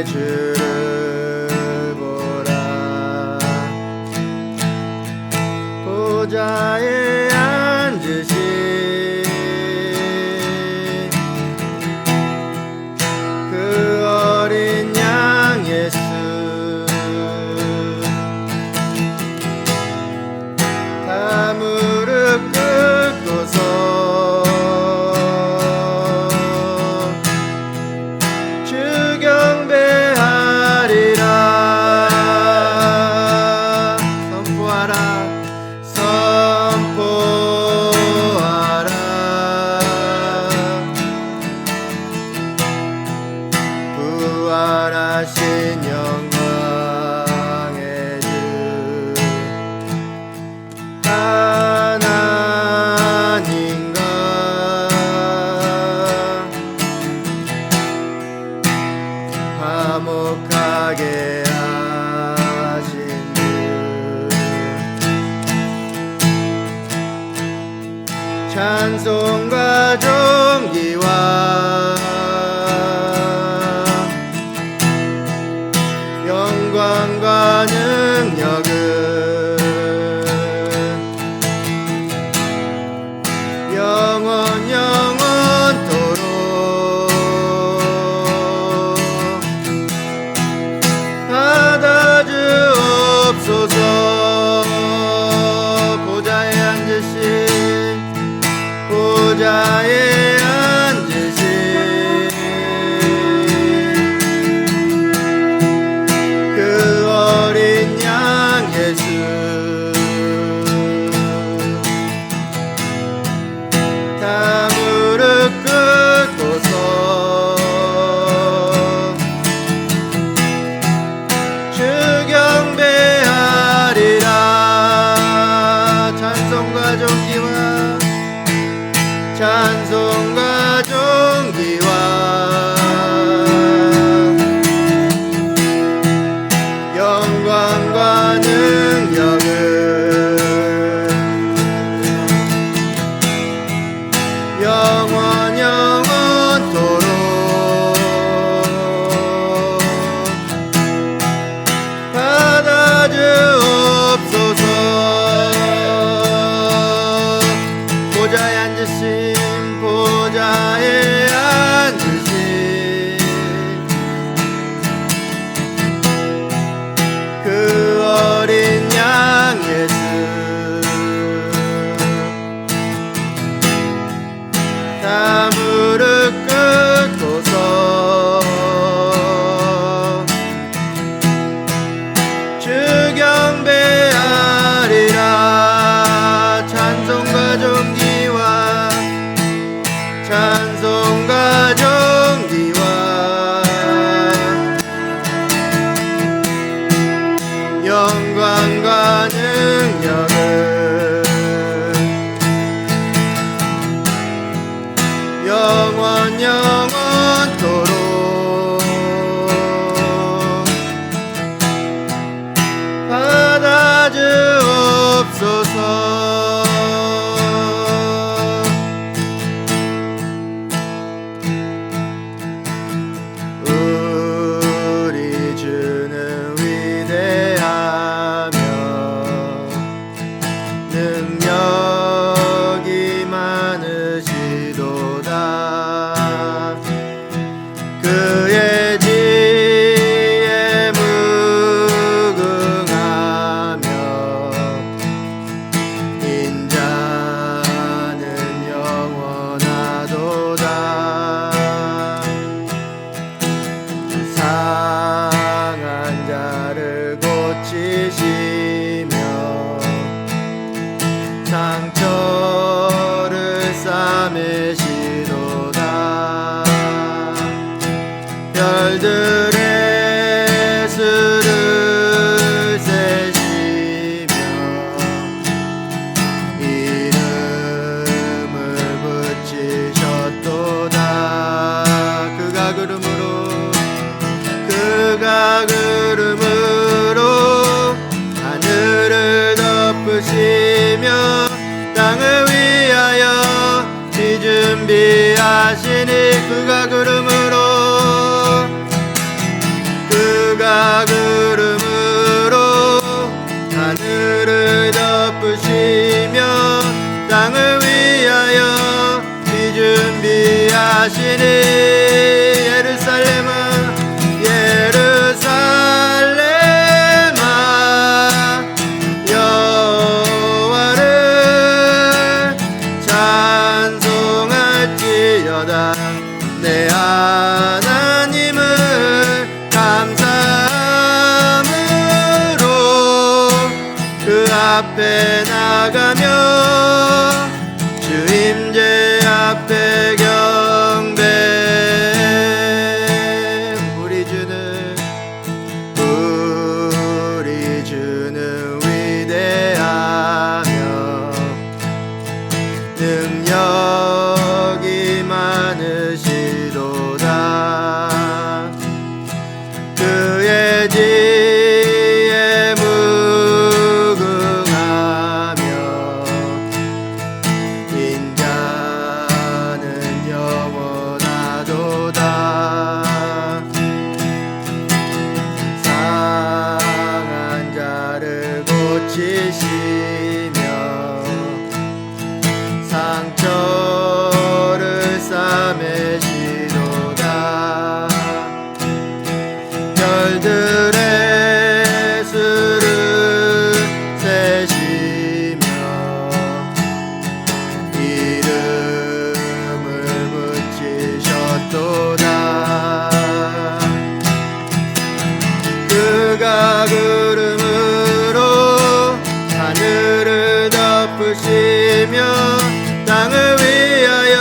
주를 보라. 보좌에 앉으신 그 어린 양 예수, 다 무릎 꿇고서 주 경배하리라. 선포하라, 선포하라. 부활하신 영광의 주 하나님과 화목하게 하신 주, 찬송과 존귀와 영광과 능력은 영원 영원토록 받아 주옵소서. 보좌에 앉으신, 보좌에 앉으신 그 어린 양 예수, 다 무릎 꿇고서 주 경배하리라. 찬송과 존귀와, 찬송과 존귀와 영광과 능력은 영원 영원토록 받아 주옵소서. 보좌에 앉으신, 보좌에 앉으신 그 어린 양 예수, 다 무릎 꿇고서 주 경배하리라. 찬송과 존귀와, 찬송과 존귀와 영광과 능력은 영원 영원토록 받아 주옵소서. 우리 주는 위대하며 능력이 많으시도다. 그의 지혜 무궁하며 인자는 영원하도다. 상한 자를 고치시며 상처를 싸매시도다. 별들의 수를 세시며 이름을 붙이셨도다. 그가 그름으로 하늘을 덮으시며 땅을 위하여 지 준비하시니 그가 그름으로 땅을 위하여 준비하시니 예루살렘아 여호와를 찬송할지어다. 내 하나님을 감사함으로 그 앞에 나가며 주 임재 앞에 경배. 우리 주는 위대하며 능력이 많으시도다. 그의 지혜 무궁하며 인자는 영원하도다. 상한 자를 고치시며 상처를 싸매시도다. 별들의 수를 세시며 이름을 묻히셨도다. 그가 구름으로 하늘을 덮으시며 땅을 위하여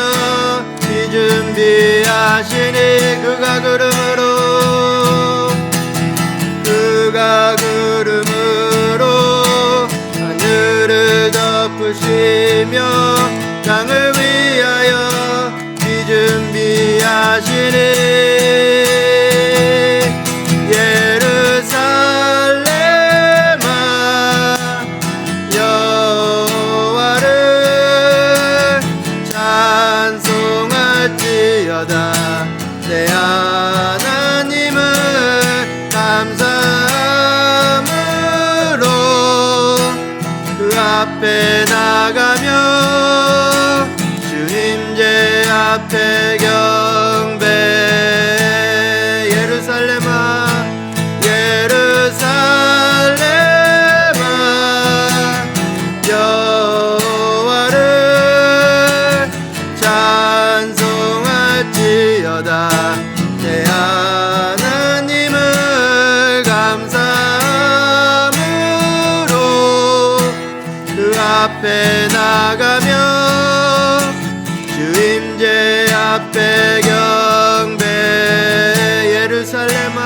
비 준비하시니 그가 구름으로 하늘을 덮으시며 땅을 위하여 비 준비하시니 예루살렘아 여호와를 찬송할지어다. 내 하나님을 감사함으로 그 앞에 나가며 주 임재 앞에 경배. 예루살렘아 여호와를 찬송할지어다. 내 하나님을 감사함으로 그 앞에 나가며 주 임재 앞에 경배. 예루살렘아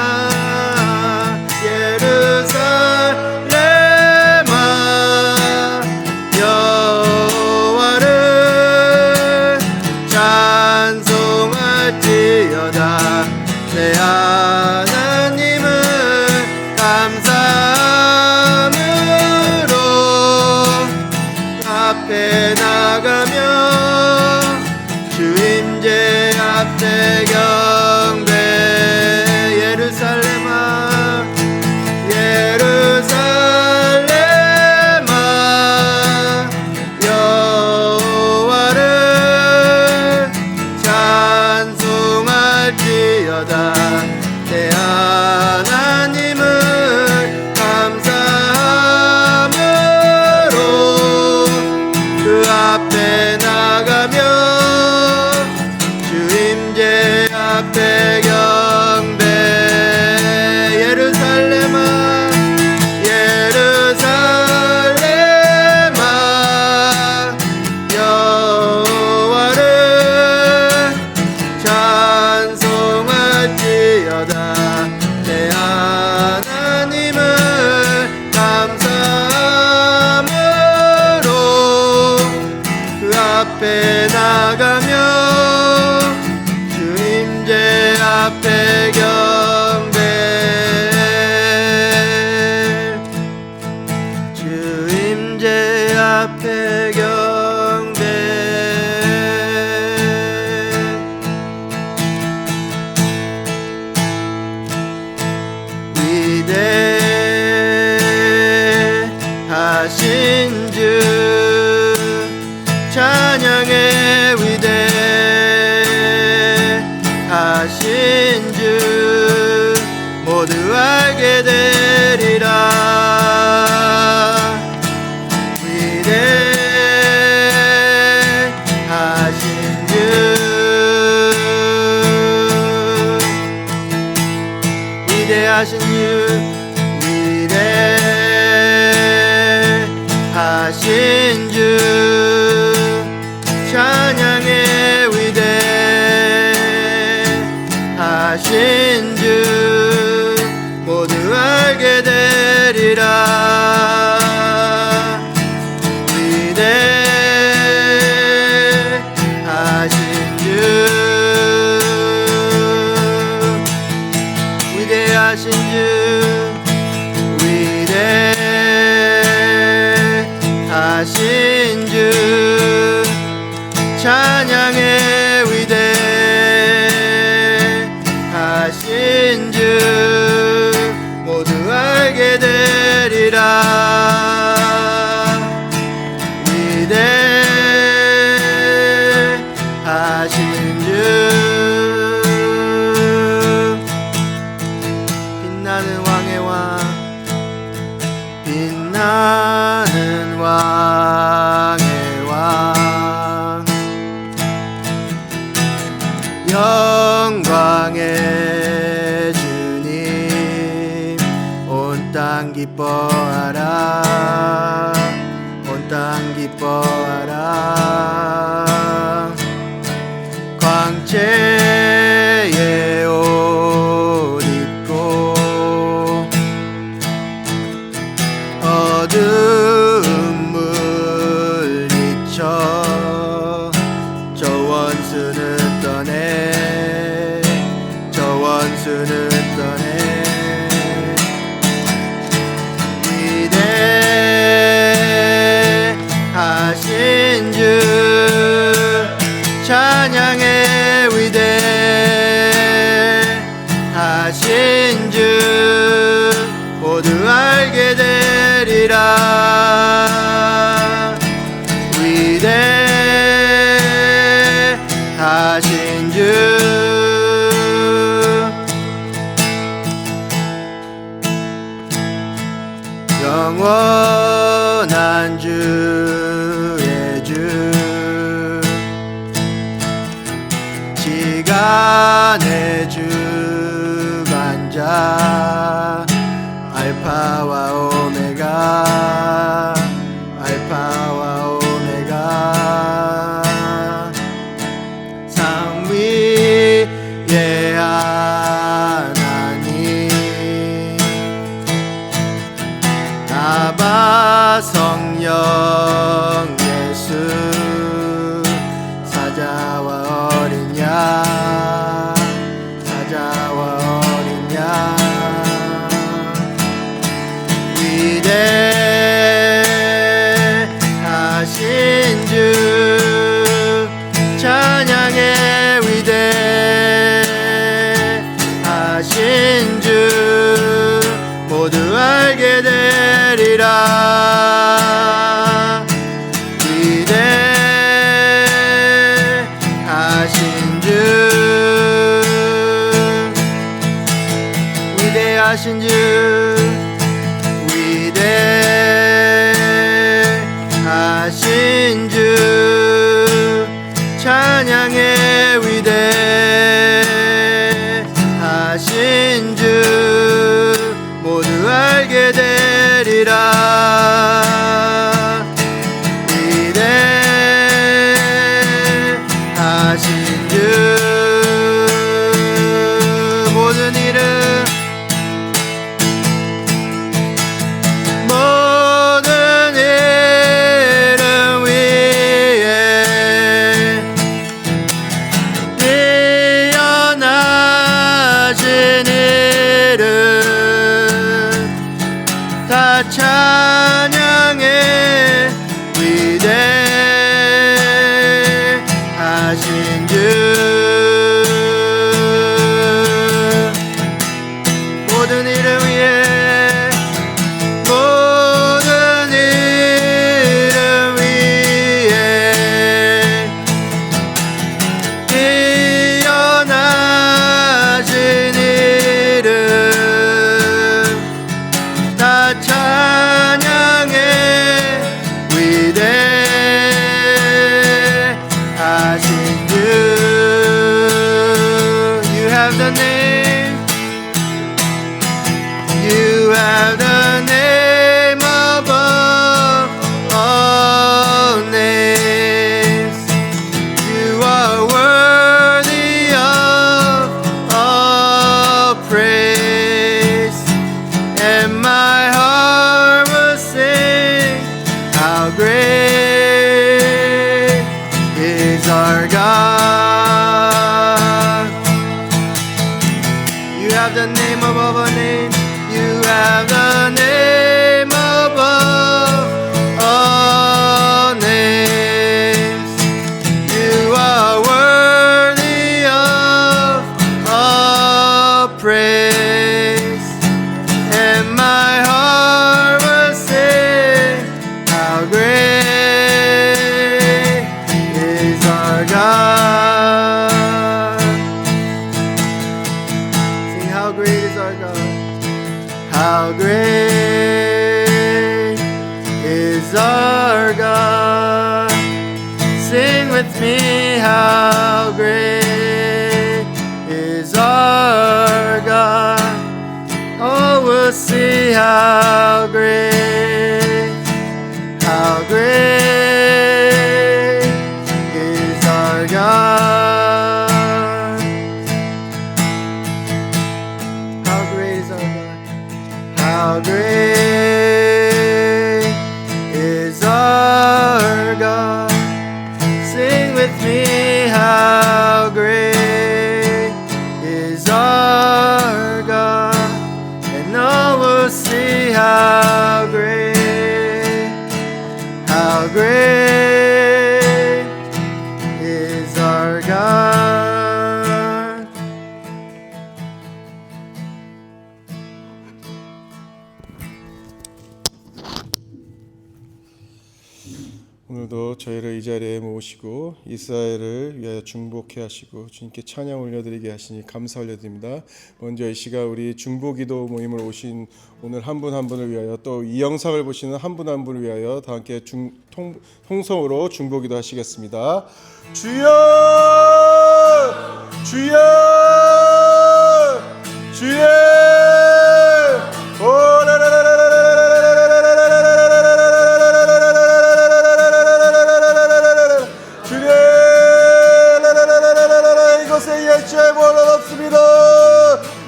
여호와를 찬송할지어다. 내 하나님을 감사함으로 앞에 나가며 주 임재 앞에 경배. 예루살렘아 여호와를 찬송할지어다. 내 하나님을 감사함으로 그 앞에 나가며 주 임재 앞에 경배. 예루살렘아 여호와를 찬송할지어다. 내 하나님을 감사함으로 그 앞에 나가며 주 임재 위대하신 주 모두 알게 되리라. 위대하신 주 위대하신 주 위대하신 주 찬양의 위대하신 주 모두 알게 되리라. 위대하신 주 위대하신 주 위대하신 주 찬양의 위대하신 주 모두 알게 되리라. 위대하신 주 빛나는 왕의 왕 빛나는 왕의 왕 영광의 주님 온 땅 기뻐하라 온 땅 기뻐하라. 광채의 옷 입고 어두운 물리쳐 저 원수는 떠내 저 원수는 떠내. 위대하신 주 찬양의 위대하신 주 모두 알게 되리라. 위대하신 주 영원한 주의 주 시간의 주관자 알파와 오메가 알파와 오메가 상 위의 하나님 아바 성령 예수 사자와 어린 양 사자와 어린 양 위대하신 주 찬양의 위대하신 주 모두 알게 되리라. 위대하신 주 위대하신 주 위대하신 주 찬양의 위대하신 주 모두 알게 되리라. 위대하신 주 모든 이름 모든 이름 have the name. You have the name above all names. You are worthy of all praise, and my heart will sing, how great is our God. You have the name above all names. You have the name above all names. You are worthy of all praise, and my heart will sing, how great is our God. Sing, how great is our God. How great is our God. Sing with me, how great is our God. Oh, we'll see how great is our God. How great is our God. How great is our God. Sing with me, how great is our God. And all will see how great is our God. 오늘도 저희를 이 자리에 모으시고 이스라엘을 위하여 중보케 하시고 주님께 찬양 올려드리게 하시니 감사 올려드립니다. 먼저 이 시간 우리 중보기도 모임을 오신 오늘 한 분 한 분을 위하여, 또 이 영상을 보시는 한 분 한 분을 위하여 다 함께 통성으로 중보기도 하시겠습니다. 주여, 주여, 주여.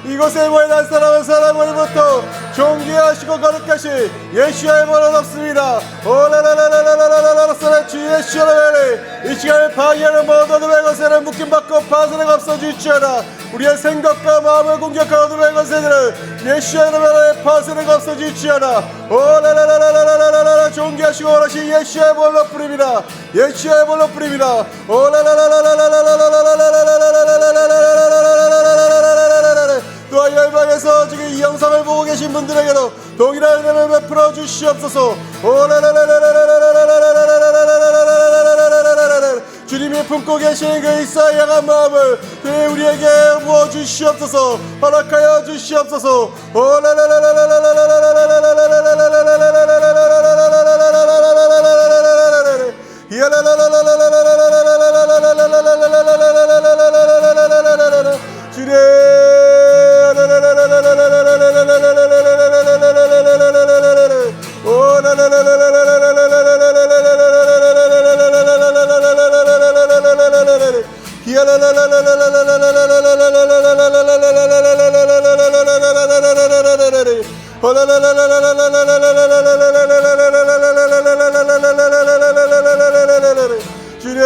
이곳에 모인 사람은 사람으로부터 존귀하시고 거룩하신 예수의 이름은 없습니다. 오라라라라라라라라라라 주 예수의 이 시간에 방해하는 모든 어둠의 것에는 묶임받고 파선을 없어주시오라. 우리의 생각과 마음을 공격하는 어둠의 것에는 예수의 이름으로 파선을 없어주시오라. 오라라라라라라라라 존귀하시고 거룩하신 예수의 이름을 높으립니다. 예수의 이름을 높으립니다. 또한 열방에서 지금 이 영상을 보고 계신 분들에게도 동일한 은혜를 베풀어 주시옵소서. 주님이 품고 계신 그 이스라엘 향한 마음을 우리에게 부어 주시옵소서. 허락하여 주시옵소서. 주님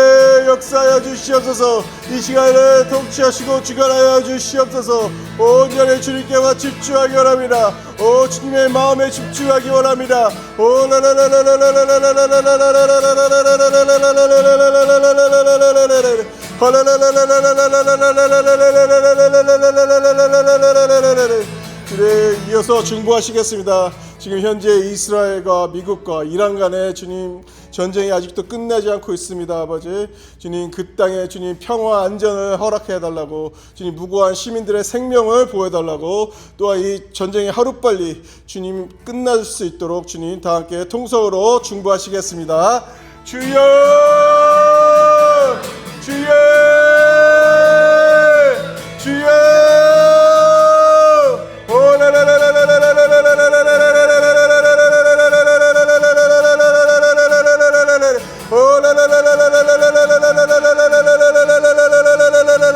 역사하여 주시옵소서. 이 시간을 통치하시고 주관하여 주시옵소서. 온전히 주님께만 집중하기 원합니다. 오 주님의 마음에 집중하기 원합니다. 그래 이어서 중보하시겠습니다. 지금 현재 이스라엘과 미국과 이란 간의 주님 전쟁이 아직도 끝나지 않고 있습니다. 아버지 주님 그 땅에 주님 평화 안전을 허락해 달라고, 주님 무고한 시민들의 생명을 보호해달라고, 또한 이 전쟁이 하루빨리 주님 끝날 수 있도록 주님 다 함께 통성으로 중보하시겠습니다. 주여 주여 주여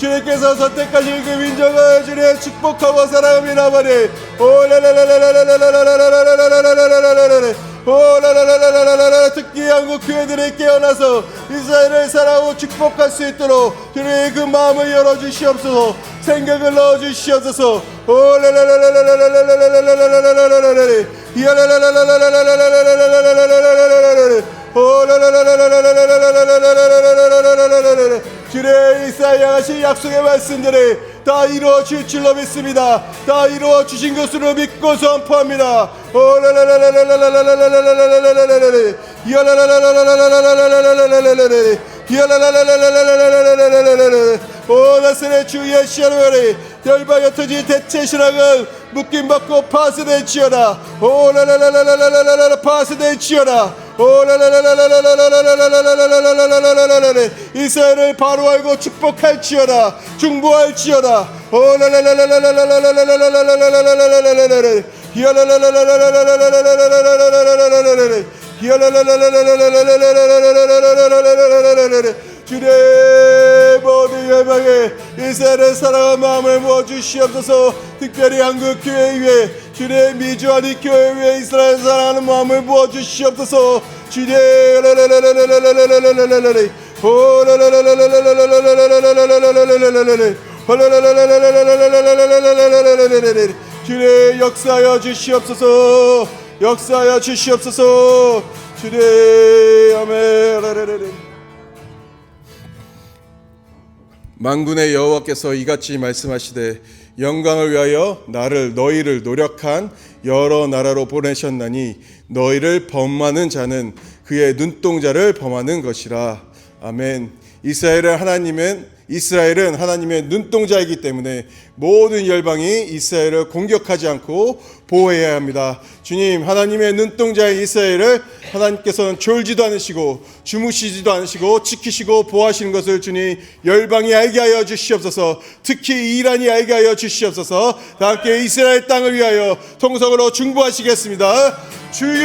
주님께서 선택하신 그 민족을 주님 축복하고 사랑하며 나바니 특히 한국 교회들이 깨어나서 이스라엘을 사랑하고 축복할 수 있도록 주님 그 마음을 열어주시옵소서. 생각을 넣어주시옵소서. 주의 이사야하신 약속의 말씀들이 다 이루어질 줄로 믿습니다. 다 이루어 주신 것으로 믿고 선포합니다. 나스렛 주 예수의 열방에 흩어진 대체 신앙은 묶임받고 파쇄될지어다. 파쇄될지어다. 이스라엘을 바로 알고 축복할지어다. 중보할지어다. 주의 모든 열방에 이스라엘을 사랑하는 마음을 부어주시옵소서. 특별히 한국교회 위에 주의 미주한 이 교회 위에 이스라엘 사랑하는 마음을 부어주시옵소서. 주의 주의 역사하여 주시옵소서. 역사하여 주시옵소서. 주의 아멘. 만군의 여호와께서 이같이 말씀하시되 영광을 위하여 너희를 노력한 여러 나라로 보내셨나니 너희를 범하는 자는 그의 눈동자를 범하는 것이라. 아멘. 이스라엘은 하나님의 눈동자이기 때문에 모든 열방이 이스라엘을 공격하지 않고 보호해야 합니다. 주님, 하나님의 눈동자인 이스라엘을 하나님께서는 졸지도 않으시고 주무시지도 않으시고 지키시고 보호하시는 것을 주님 열방이 알게 하여 주시옵소서. 특히 이란이 알게 하여 주시옵소서. 다 함께 이스라엘 땅을 위하여 통성으로 중보하시겠습니다. 주여,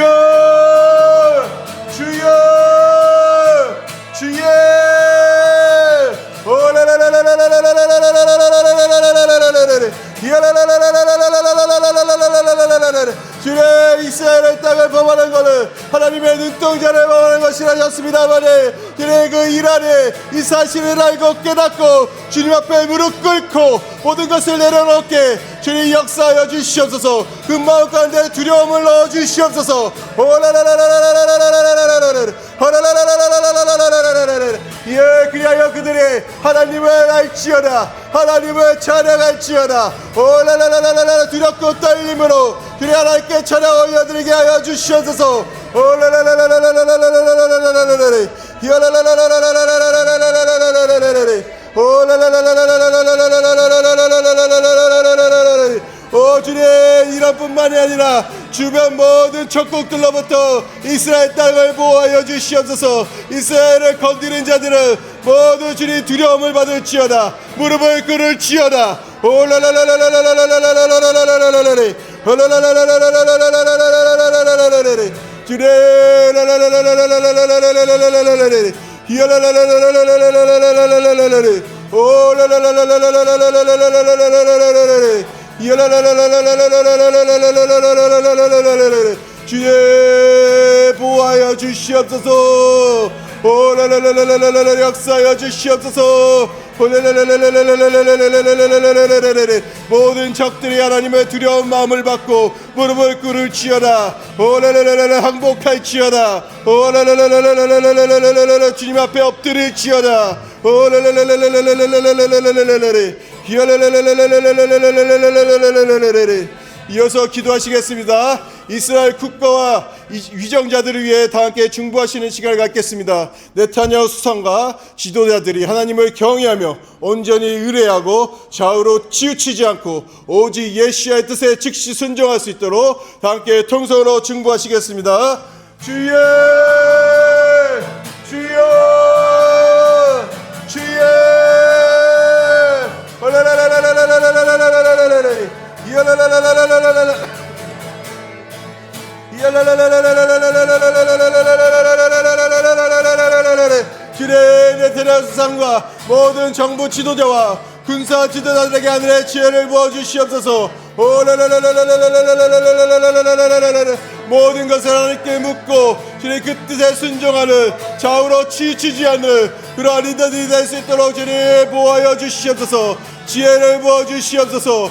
주여, 주여. 주의 이스라엘의 땅을 범하는 것은 하나님의 눈동자를 범하는 것이라셨습니다마니 주의 그 일 안에 이 사실을 알고 깨닫고 주님 앞에 무릎 꿇고 모든 것을 내려놓게 주님 역사하여 주시옵소서. 그 마음 가운데 두려움을 넣어 주시옵소서. 예, 그리하여 그들이 하나님을 알지어다. 하나님을 찬양할지어다. 두렵고 떨림으로 주님 하나님께 찬양 올려드리게 하여 주시옵소서. 오 주님, 이런뿐만이 아니라 주변 모든 적국들로부터 이스라엘 땅을 보호하여 주시옵소서. 이스라엘을 건드린 자들은 모두 주님 두려움을 받을지어다. 무릎을 꿇을지어다. 주의 보호하여 주시옵소서. 역사하여 주시옵소서. 모든 적들이 하나님의 두려운 마음을 받고 무릎을 꿇을지어다. 항복할지어다. 주님 앞에 엎드릴지어다. 이어서 기도하시겠습니다. 이스라엘 국가와 위정자들을 위해 다 함께 중보하시는 시간을 갖겠습니다. 네타냐후 수상과 지도자들이 하나님을 경외하며 온전히 의뢰하고 좌우로 치우치지 않고 오직 예시야의 뜻에 즉시 순종할 수 있도록 다 함께 통성으로 중보하시겠습니다. 주여, 주여, 주여. 주의 네타냐후 수상과 모든 정부 지도자와 군사 지도자들에게 하늘의 지혜를 부어주시옵소서. 모든 것을 하나님께 묻고 주의 그 뜻에 순종하는 좌우로 치우치지 않는 그러한 리더들이 될 수 있도록 주님 보호하여 주시옵소서. 지혜를 부어주시옵소서.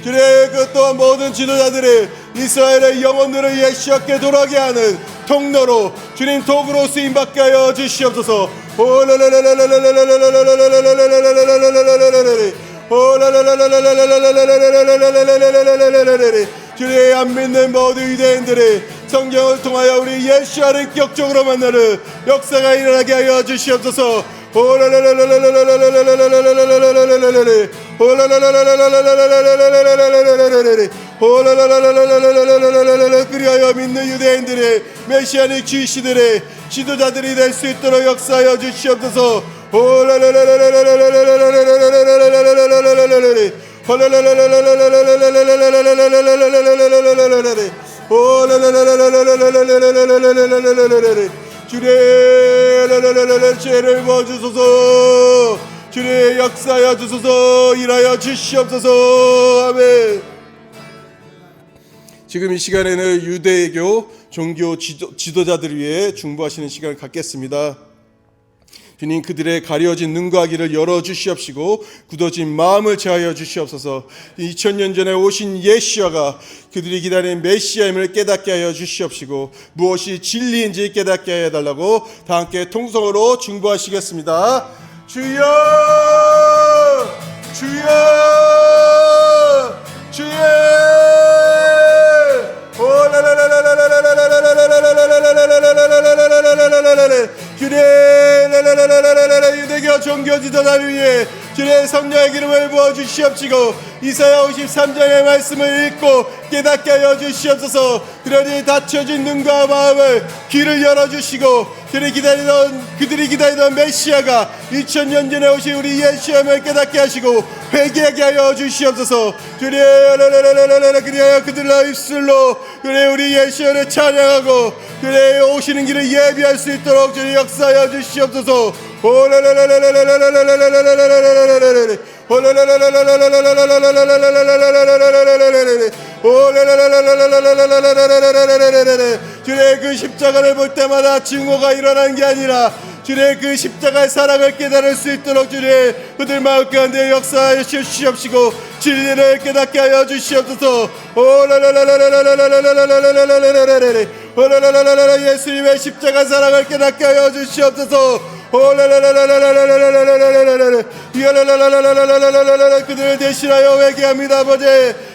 주의 그 또한 모든 지도자들이 이스라엘의 영혼들을 예시롭게 돌아가게 하는 통로로 주님 도구로 쓰임받게 하여 주시옵소서. 주의 안 믿는 모든 유대인들이 성경을 통하여 우리 예수를 인격적으로 만나는 역사가 일어나게 하여 주시옵소서. 그리하여 믿는 유대인들의 메시아닉 지시들의 지도자들이 될 수 있도록 역사하여 주시옵소서. 주의 죄를 부어주소서. 주의 역사하여 주소서. 일하여 주시옵소서. 아멘. 지금 이 시간에는 유대교 종교 지도자들을 위해 중보하시는 시간을 갖겠습니다. 주님, 그들의 가려진 눈과 귀를 열어주시옵시고 굳어진 마음을 제하여 주시옵소서. 2000년 전에 오신 예시아가 그들이 기다린 메시아임을 깨닫게 하여 주시옵시고 무엇이 진리인지 깨닫게 하여 달라고 다 함께 통성으로 중보하시겠습니다. 주여, 주여, 주여. 유대교 종교 지도자를 위해 주의 성령의 기름을 부어 주시옵시고 이사야 53장의 말씀을 읽고 깨닫게 하여 주시옵소서. 그러니 닫혀진 눈과 마음을 귀를 열어주시고 그들이 기다리던 메시아가 2000년 전에 오신 우리 예수님을 깨닫게 하시고 회개하게 하여 주시옵소서. 그리하여 그들의 입술로 우리 예수님을 찬양하고 오시는 길을 예비할 수 있도록 주님 역사하여 주시옵소서. 주의 그 십자가를 볼 때마다 증오가 일어나는 게 아니라 주의 그 십자가의 사랑을 깨달을 수 있도록 주의 그들 마음 가운데 역사하여 주시옵시고 진리를 깨닫게 하여 주시옵소서. 예수님의 십자가 사랑을 깨닫게 하여 주시옵소서. 그들을 대신하여 회개합니다. 아버지,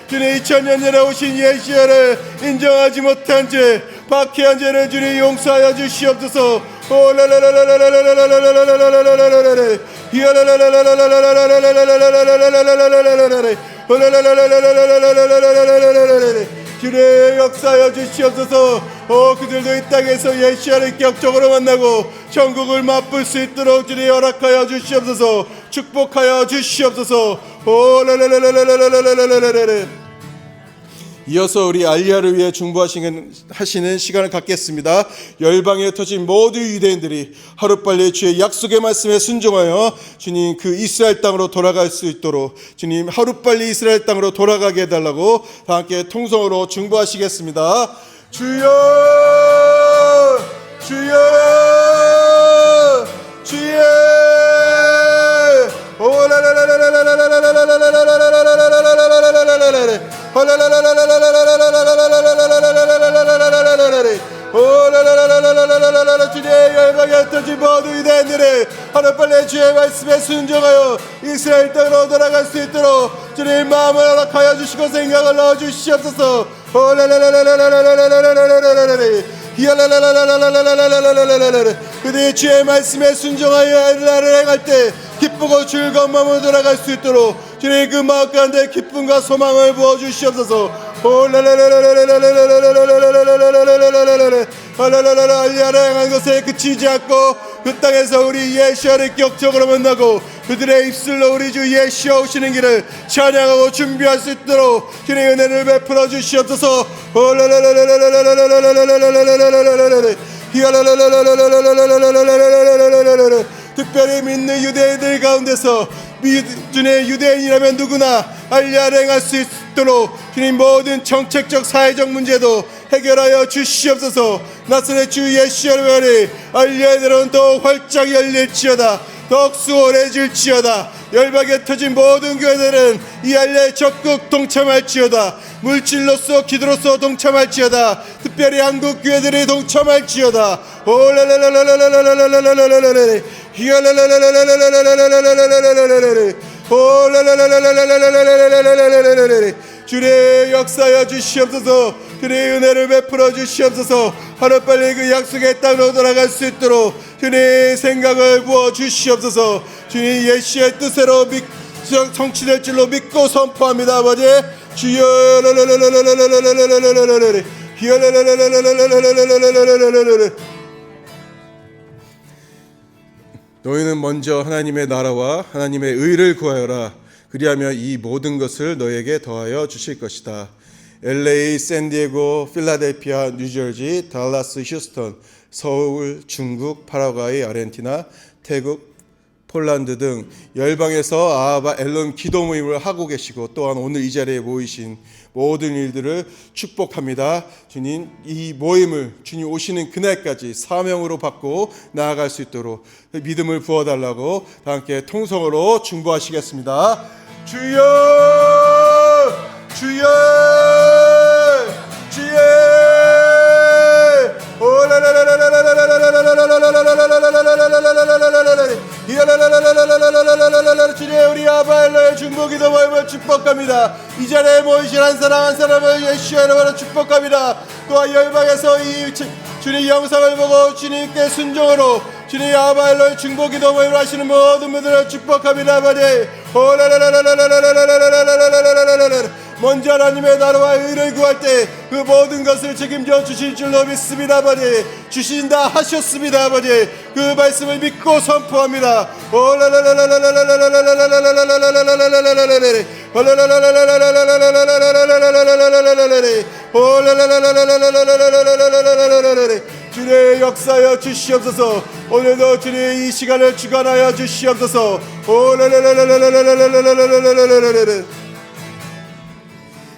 주님 2000년 전에 오신 예수를 인정하지 못한 죄, 박해한 죄를 주님 용서하여 주시옵소서. 주의 역사하여 주시옵소서. 그들도 이 땅에서 예수를 격적으로 만나고 천국을 맛볼 수 있도록 주님 허락하여 주시옵소서. 축복하여 주시옵소서. 이어서 우리 알리야를 위해 중보하시는 시간을 갖겠습니다. 열방에 터진 모든 유대인들이 하루빨리 주의 약속의 말씀에 순종하여 주님 그 이스라엘 땅으로 돌아갈 수 있도록 주님 하루빨리 이스라엘 땅으로 돌아가게 해달라고 다 함께 통성으로 중보하시겠습니다. 주여 주여 주여 주의 열방에 터진 모든 유대인들을 하루빨리 주의 말씀에 순종하여 이스라엘 땅으로 돌아갈 수 있도록 주님 마음을 허락하여 주시고 생각을 넣어주시옵소서. 그들이 주의 말씀에 순종하여 나를 행할 때 기쁘고 즐거운 마음으로 돌아갈 수 있도록 주님 그 마음 가운데 기쁨과 소망을 부어주시옵소서. 알리야를 향한 것에 그치지 않고 그 땅에서 우리 예수를 격적으로 만나고 그들의 입술로 우리 주 예수와 오시는 길을 찬양하고 준비할 수 있도록 주님의 은혜를 베풀어 주시옵소서. 특별히 믿는 유대인들 가운데서 주님의 유대인이라면 누구나 알리야를 행할 수 있도록 주님 모든 정책적 사회적 문제도 해결하여 주시옵소서. 나사렛 주 예수를 위하여 알리야의 대로는 더욱 활짝 열릴지어다. 더욱 수월해질지어다. 열방에 터진 모든 교회들은 이 알리야에 적극 동참할지어다. 물질로서 기도로서 동참할지어다. 특별히 한국 교회들이 동참할지어다. 주의 역사하여 주시옵소서. 주의 은혜를 베풀어 주시옵소서. 하루빨리 그 약속의 땅으로 돌아갈 수 있도록 주의 생각을 부어 주시옵소서. 주님 예수의 뜻대로 성취될 줄로 믿고 선포합니다. 아버지 주여. 너희는 먼저 하나님의 나라와 하나님의 의를 구하여라. 그리하면 이 모든 것을 너에게 더하여 주실 것이다. LA, 샌디에고, 필라델피아, 뉴저지, 달라스, 휴스턴, 서울, 중국, 파라과이, 아르헨티나, 태국, 폴란드 등 열방에서 아하바 앨런 기도 모임을 하고 계시고 또한 오늘 이 자리에 모이신 모든 일들을 축복합니다. 주님 이 모임을 주님 오시는 그날까지 사명으로 받고 나아갈 수 있도록 믿음을 부어달라고 다 함께 통성으로 중보하시겠습니다. 주여 주여 주여 주님 우리 아바엘로의 중보기도 모임을 축복합니다. 이 자리에 모이신 한 사람 한 사람을 예수의 이름으로 축복합니다. 또한 열방에서 이 주님 영상을 보고 주님께 순종으로 주님 아바엘로의 중보기도 모임을 하시는 모든 분들을 축복합니다. 아버지 먼저 하나님의 나라와 의를 구할 때 그 모든 것을 책임져 주실 줄로 믿습니다. 아버지 주신다 하셨습니다. 아버지 그 말씀을 믿고 선포합니다. 주님의 역사하여 주시옵소서. 오늘도 주님의 이 시간을 주관하여 주시옵소서.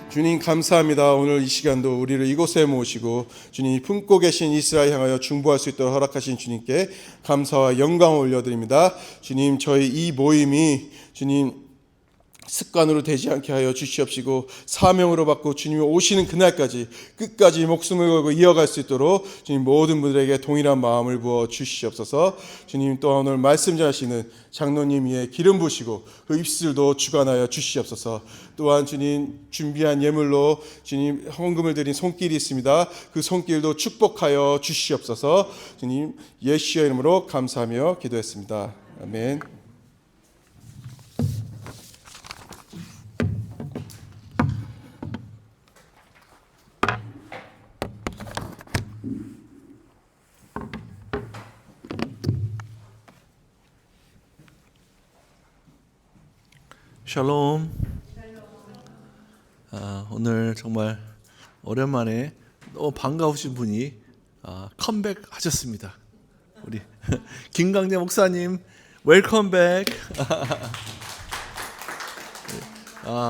주님 감사합니다. 오늘 이 시간도 우리를 이곳에 모시고 주님이 품고 계신 이스라엘 향하여 중보할 수 있도록 허락하신 주님께 감사와 영광을 올려드립니다. 주님, 저희 이 모임이 주님 습관으로 되지 않게 하여 주시옵시고 사명으로 받고 주님이 오시는 그날까지 끝까지 목숨을 걸고 이어갈 수 있도록 주님 모든 분들에게 동일한 마음을 부어 주시옵소서. 주님, 또한 오늘 말씀 전하시는 장로님 위에 기름 부으시고 그 입술도 주관하여 주시옵소서. 또한 주님 준비한 예물로 주님 헌금을 드린 손길이 있습니다. 그 손길도 축복하여 주시옵소서. 주님 예수의 이름으로 감사하며 기도했습니다. 아멘. 샬롬. 오늘 정말 오랜만에 너무 반가우신 분이 컴백하셨습니다. 우리 김강재 목사님 웰컴백.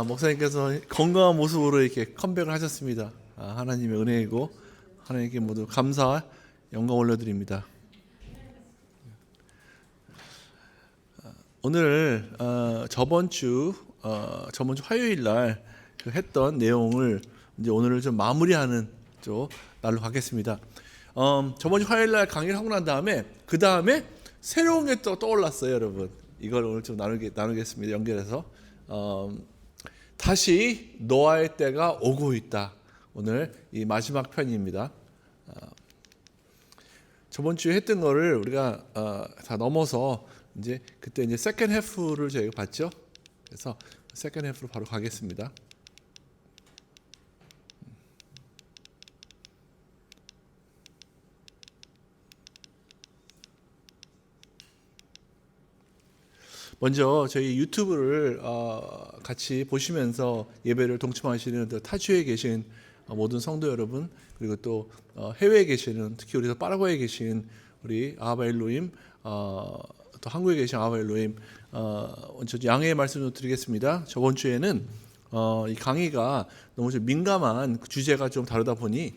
목사님께서 건강한 모습으로 이렇게 컴백을 하셨습니다. 하나님의 은혜이고 하나님께 모두 감사 영광 올려드립니다. 오늘 저번 주 화요일 날 했던 내용을 이제 오늘을 좀 마무리하는 날로 가겠습니다. 저번 주 화요일 날 강의를 하고 난 다음에 그 다음에 새로운 게 또 떠올랐어요, 여러분. 이걸 오늘 좀 나누겠습니다. 연결해서 다시 노아의 때가 오고 있다. 오늘 이 마지막 편입니다. 저번 주에 했던 거를 우리가 다 넘어서 이제 그때 이제 세컨드 해프를 저희가 봤죠. 그래서 세컨드 해프로 바로 가겠습니다. 먼저 저희 유튜브를 같이 보시면서 예배를 동참하시는 타주에 계신 모든 성도 여러분, 그리고 또 해외에 계시는, 특히 우리 파라과이에 계신 우리 아하바 엘로힘, 또 한국에 계신 아하바 엘로힘, 먼저 양해의 말씀을 드리겠습니다. 저번 주에는 이 강의가 너무 좀 민감한 주제가 좀 다르다 보니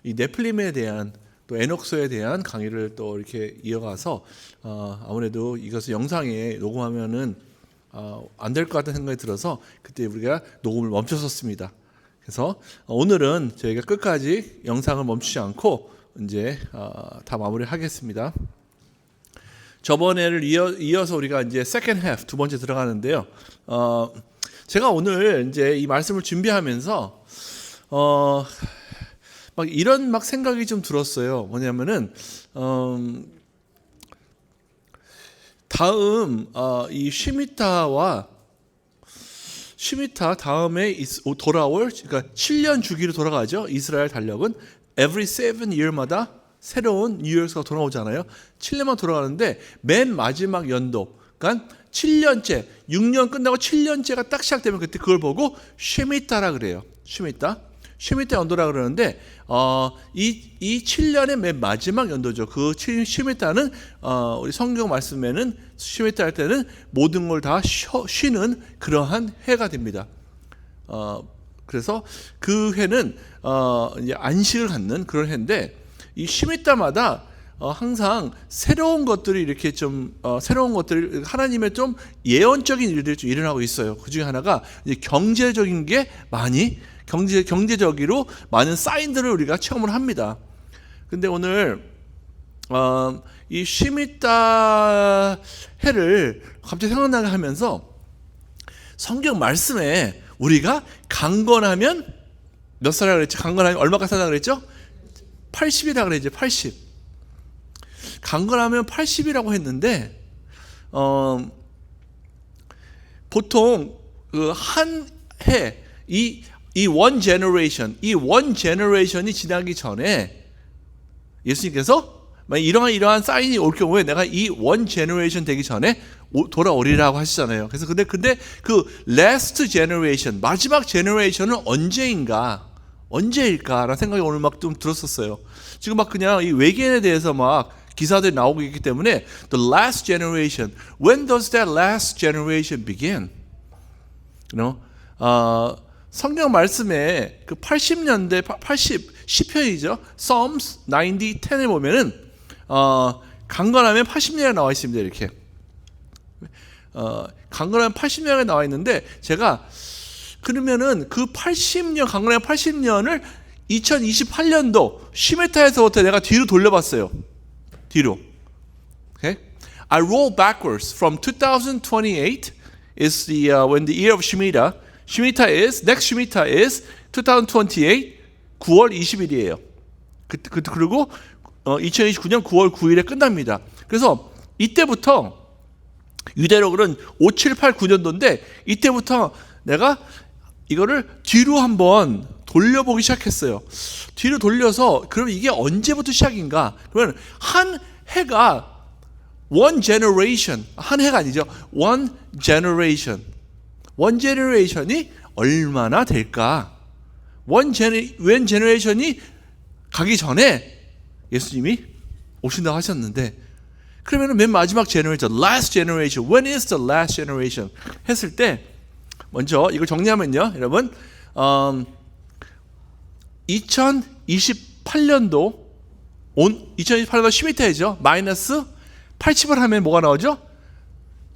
이 네플림에 대한 또 에녹서에 대한 강의를 또 이렇게 이어가서 아무래도 이것을 영상에 녹음하면은 안 될 것 같다는 생각이 들어서 그때 우리가 녹음을 멈췄었습니다. 그래서 오늘은 저희가 끝까지 영상을 멈추지 않고 이제 다 마무리하겠습니다. 저번에를 이어서 우리가 이제 second half 두 번째 들어가는데요. 제가 오늘 이제 이 말씀을 준비하면서 막 이런 생각이 좀 들었어요. 뭐냐면은 다음 이 쉬미타 다음에 돌아올, 그러니까 7년 주기로 돌아가죠. 이스라엘 달력은 every 7year마다 새로운 뉴이어가 돌아오잖아요. 7년만 돌아가는데 맨 마지막 연도, 그러니까 7년째, 6년 끝나고 7년째가 딱 시작되면 그때 그걸 보고 쉬미타라 그래요. 쉬미타 연도라 그러는데 이 7년의 맨 마지막 연도죠. 그 쉬미타는 우리 성경 말씀에는 쉬미타 할 때는 모든 걸 다 쉬는 그러한 해가 됩니다. 그래서 그 해는 이제 안식을 갖는 그런 해인데, 이 쉬미타마다 항상 새로운 것들이 이렇게 새로운 것들이 하나님의 좀 예언적인 일들이 좀 일어나고 있어요. 그 중에 하나가 이제 경제적인 게 많이 경제적으로 많은 사인들을 우리가 체험을 합니다. 근데 오늘 이 쉬미타 해를 갑자기 생각나게 하면서 성경 말씀에 우리가 강건하면 몇 살이라고 그랬죠? 강건하면 얼마까지 산다고 그랬죠? 80이라고 그랬죠. 80. 강건하면 80이라고 했는데 보통 그 한 해 이 one generation이 지나기 전에 예수님께서 이러한 사인이 올 경우에 내가 이 one generation 되기 전에 돌아오리라고 하시잖아요. 그래서 근데 그 last generation, 마지막 generation은 언제일까라는 생각이 오늘 막 좀 들었었어요. 지금 막 그냥 이 외계인에 대해서 막 기사들이 나오고 있기 때문에 the last generation. When does that last generation begin? You know? 성경 말씀에 그 80년대 10편이죠. Psalms 90, 10에 보면은 강건하면 80년에 나와 있습니다. 이렇게. 강건하면 80년에 나와 있는데 제가 그러면은 그 80년 강건하면 80년을 2028년도 시메타에서부터 내가 뒤로 돌려봤어요. 뒤로. Okay? I roll backwards from 2028 is the when the year of Shemitah. Shemitah is next Shemitah is 2028 9월 20일이에요. 그리고 2029년 9월 9일에 끝납니다. 그래서 이때부터 유대력은 5, 7, 8, 9년도인데 이때부터 내가 이거를 뒤로 한번 돌려보기 시작했어요. 뒤로 돌려서 그럼 이게 언제부터 시작인가? 그러면 한 해가 one generation, 한 해가 아니죠. one generation이 얼마나 될까? when generation이 가기 전에 예수님이 오신다고 하셨는데 그러면 맨 마지막 generation, last generation, when is the last generation 했을 때 먼저 이걸 정리하면요, 여러분 2028년도 10m이죠. 마이너스 80을 하면 뭐가 나오죠?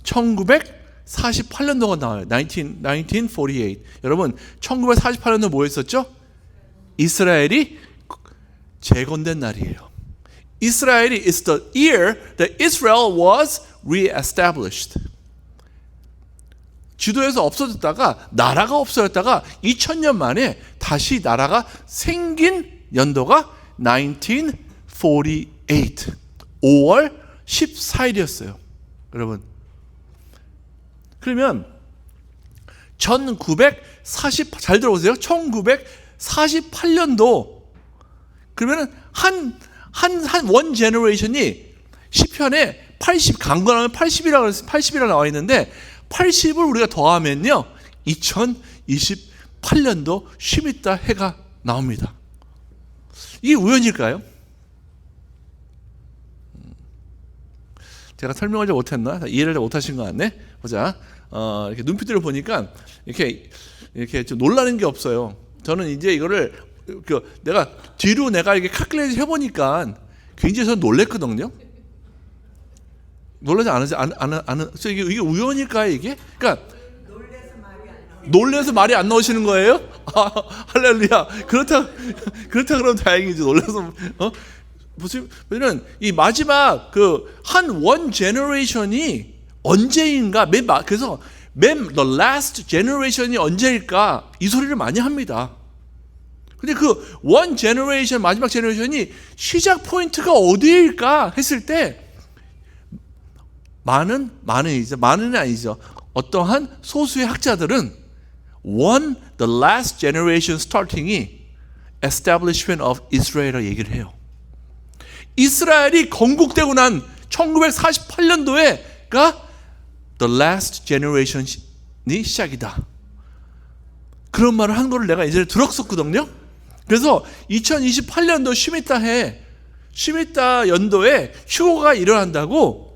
1948년도가 나와요. 1948. 여러분 1948년도 뭐 했었죠? 이스라엘이 재건된 날이에요. 이스라엘이 is the year that Israel was re-established. 지도에서 없어졌다가 나라가 없어졌다가 2000년 만에 다시 나라가 생긴 연도가 1948 5월 14일이었어요. 여러분 그러면 1940 잘 들어보세요. 1948년도 그러면 한 원 제너레이션이 시편에 80 강건하면 80이라고 나와 있는데 80을 우리가 더하면요 2028년도 쉬미타 해가 나옵니다. 이게 우연일까요? 제가 설명을 잘 못했나? 이해를 잘 못하신 것 같네. 보자. 이렇게 눈빛들을 보니까 이렇게 좀 놀라는 게 없어요. 저는 이제 이거를 내가 뒤로 이렇게 칼큘레이션 해보니까 굉장히 저는 놀랬거든요. 놀라지 않으세요? 이게 우연일까요, 이게? 그러니까 놀래서 말이 안 나오시는 거예요? 할렐루야. 그렇다 그러면 다행이지. 놀라서 보시면 이 마지막 한 원 제너레이션이 언제인가? 그래서 the last generation이 언제일까? 이 소리를 많이 합니다. 근데 그 원 제너레이션 마지막 제너레이션이 시작 포인트가 어디일까 했을 때 많은 아니죠. 어떠한 소수의 학자들은 the last generation starting이 establishment of Israel이라고 얘기를 해요. 이스라엘이 건국되고 난 1948년도에가 the last generation이 시작이다. 그런 말을 한 거를 내가 예전에 들었었거든요. 그래서 2028년도 쉬미타 연도에 휴거가 일어난다고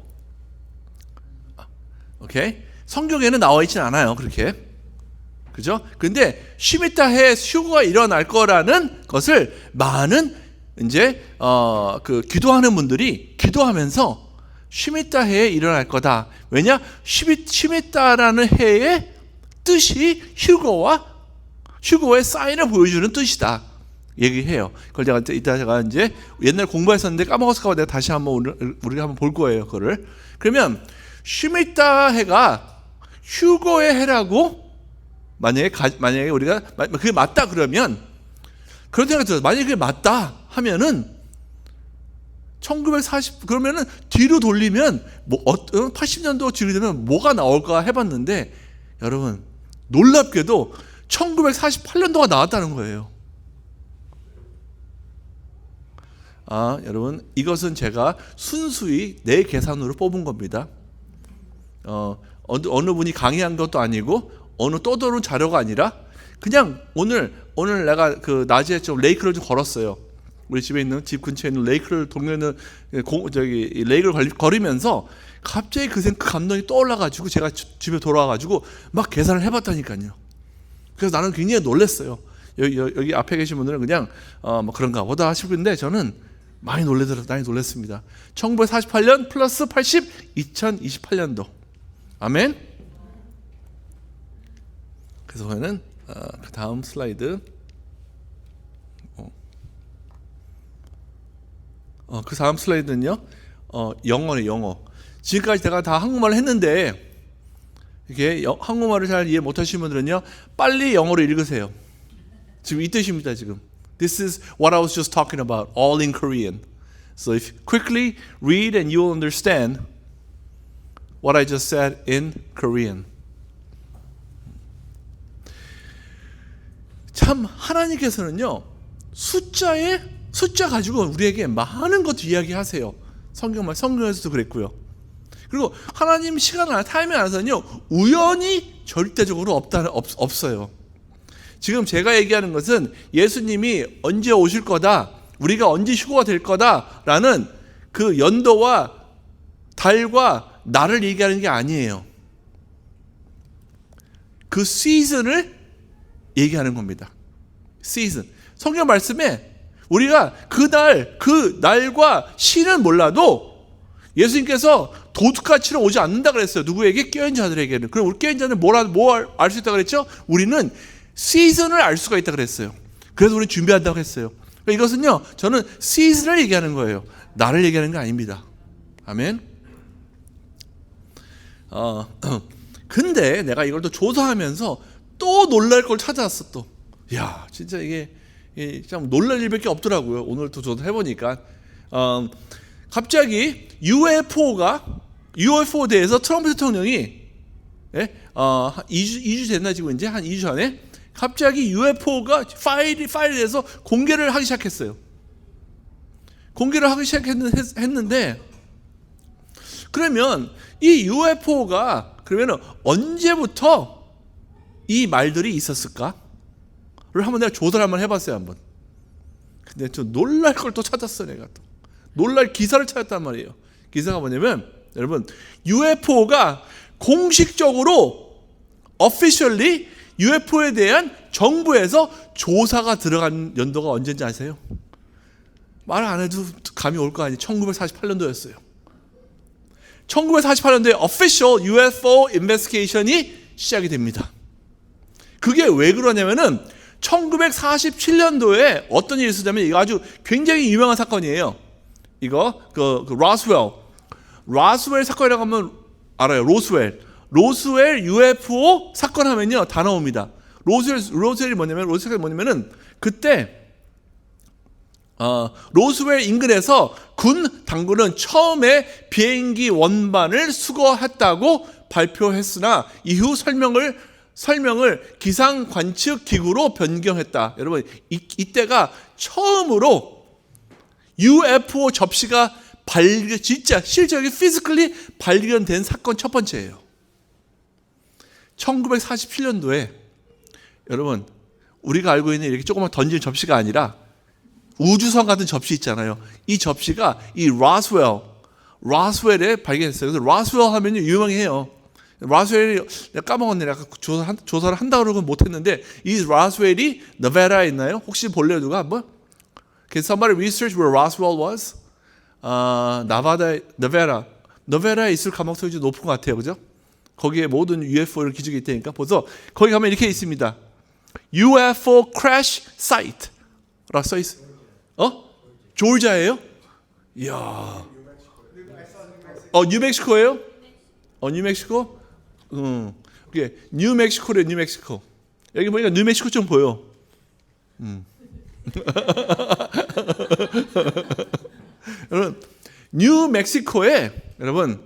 성경에는 나와 있지는 않아요. 그렇게. 그죠? 근데 쉬미타 해 휴거가 일어날 거라는 것을 많은 이제 기도하는 분들이 기도하면서 쉬미타 해에 일어날 거다. 왜냐? 쉬미타라는 해의 뜻이 휴거의 사인을 보여주는 뜻이다. 얘기해요. 그걸 제가 이제 옛날 공부했었는데 까먹었을까 봐 내가 다시 우리가 한번 볼 거예요. 그거를. 그러면 쉬미타 해가 휴거의 해라고 만약에 우리가 그게 맞다 그러면 그런 생각이 들어요. 만약에 그게 맞다 하면은 1940 그러면은 뒤로 돌리면 80년도 뒤로 되면 뭐가 나올까 해봤는데 여러분 놀랍게도 1948년도가 나왔다는 거예요. 여러분 이것은 제가 순수히 내 계산으로 뽑은 겁니다. 어느 분이 강의한 것도 아니고 어느 떠도는 자료가 아니라 그냥 오늘 내가 낮에 좀 레이크를 좀 걸었어요. 우리 집에 있는 집 근처에 있는 레이크를 동네에 있는 레이크를 걸으면서 갑자기 그 감동이 떠올라가지고 제가 집에 돌아와가지고 막 계산을 해봤다니까요. 그래서 나는 굉장히 놀랐어요. 여기 앞에 계신 분들은 그냥 뭐 그런가 보다 하시는데 저는 많이 놀랐습니다. 1948년 플러스 80, 2028년도. 아멘. 그래서 저는 그 다음 슬라이드. 그 다음 슬라이드는요. 영어네, 영어. 지금까지 제가 다 한국말을 했는데 이게 한국말을 잘 이해 못하시는 분들은요, 빨리 영어로 읽으세요. 지금 이 뜻입니다. 지금 This is what I was just talking about, all in Korean. So if you quickly read and you will understand what I just said in Korean. 참 하나님께서는요, 숫자 가지고 우리에게 많은 것도 이야기하세요. 성경에서도 그랬고요. 그리고 하나님 시간 타이밍 안에서는요, 우연히 절대적으로 없어요. 지금 제가 얘기하는 것은 예수님이 언제 오실 거다, 우리가 언제 휴거가 될 거다라는 그 연도와 달과 날을 얘기하는 게 아니에요. 그 시즌을 얘기하는 겁니다. 시즌. 성경 말씀에 우리가 그 날과 시는 몰라도 예수님께서 도둑같이는 오지 않는다 그랬어요. 누구에게? 깨어있는 자들에게는. 그럼 우리 깨어있는 자는 뭘 알 수 있다 그랬죠? 우리는 시즌을 알 수가 있다 그랬어요. 그래서 우리는 준비한다고 했어요. 그러니까 이것은요, 저는 시즌을 얘기하는 거예요. 나를 얘기하는 게 아닙니다. 아멘. 근데 내가 이걸 또 조사하면서 또 놀랄 걸 찾아왔어. 또 야, 진짜 이게 참 놀랄 일밖에 없더라고요. 오늘 또 저도 해보니까 갑자기 UFO에 대해서 트럼프 대통령이 2주 됐나 지금 이제 한 2주 전에 갑자기 UFO가 파일에 대해서 공개를 하기 시작했어요. 공개를 하기 시작했는데, 그러면 이 UFO가 그러면 언제부터 이 말들이 있었을까를 한번 내가 조사를 한번 해봤어요. 한번. 근데 좀 놀랄 걸 또 찾았어. 내가 또 놀랄 기사를 찾았단 말이에요. 기사가 뭐냐면, 여러분, UFO가 공식적으로 officially UFO에 대한 정부에서 조사가 들어간 연도가 언제인지 아세요? 말 안 해도 감이 올 거 아니에요. 1948년도였어요. 1948년도에 official UFO investigation이 시작이 됩니다. 그게 왜 그러냐면은 1947년도에 어떤 일이 있었냐면, 이거 아주 굉장히 유명한 사건이에요. 이거 그 라스웰 사건이라고 하면 알아요. 로스웰 UFO 사건 하면요 다 나옵니다. 로스웰이 뭐냐면은 그때 로스웰 인근에서 군 당국은 처음에 비행기 원반을 수거했다고 발표했으나 이후 설명을 기상 관측 기구로 변경했다. 여러분, 이때가 처음으로 UFO 접시가 진짜 실제로 피지컬리 발견된 사건 첫 번째예요. 1947년도에 여러분, 우리가 알고 있는 이렇게 조그만 던진 접시가 아니라 우주선 같은 접시 있잖아요. 이 접시가 이 라스웰에 발견했어요. 그래서 라스웰 하면 유명해요. 라스웰이 내가 까먹었네. 내가 조사를 한다고 그러고 못했는데, 이 라스웰이 네바다에 있나요? 혹시 볼래요? 누가 한번? Can somebody research where Roswell was? 네바다에 있을 가능성이 좀 높은 것 같아요. 그죠? 거기에 모든 UFO를 기록이 있다니까. 벌써 거기 가면 이렇게 있습니다. UFO crash site 라고 써 있어요. 조지아예요? 이야. 뉴멕시코예요? 뉴멕시코? 그게 뉴멕시코래. 뉴멕시코. 여기 보니까 뉴멕시코 좀 보여. 여러분, 뉴멕시코에 여러분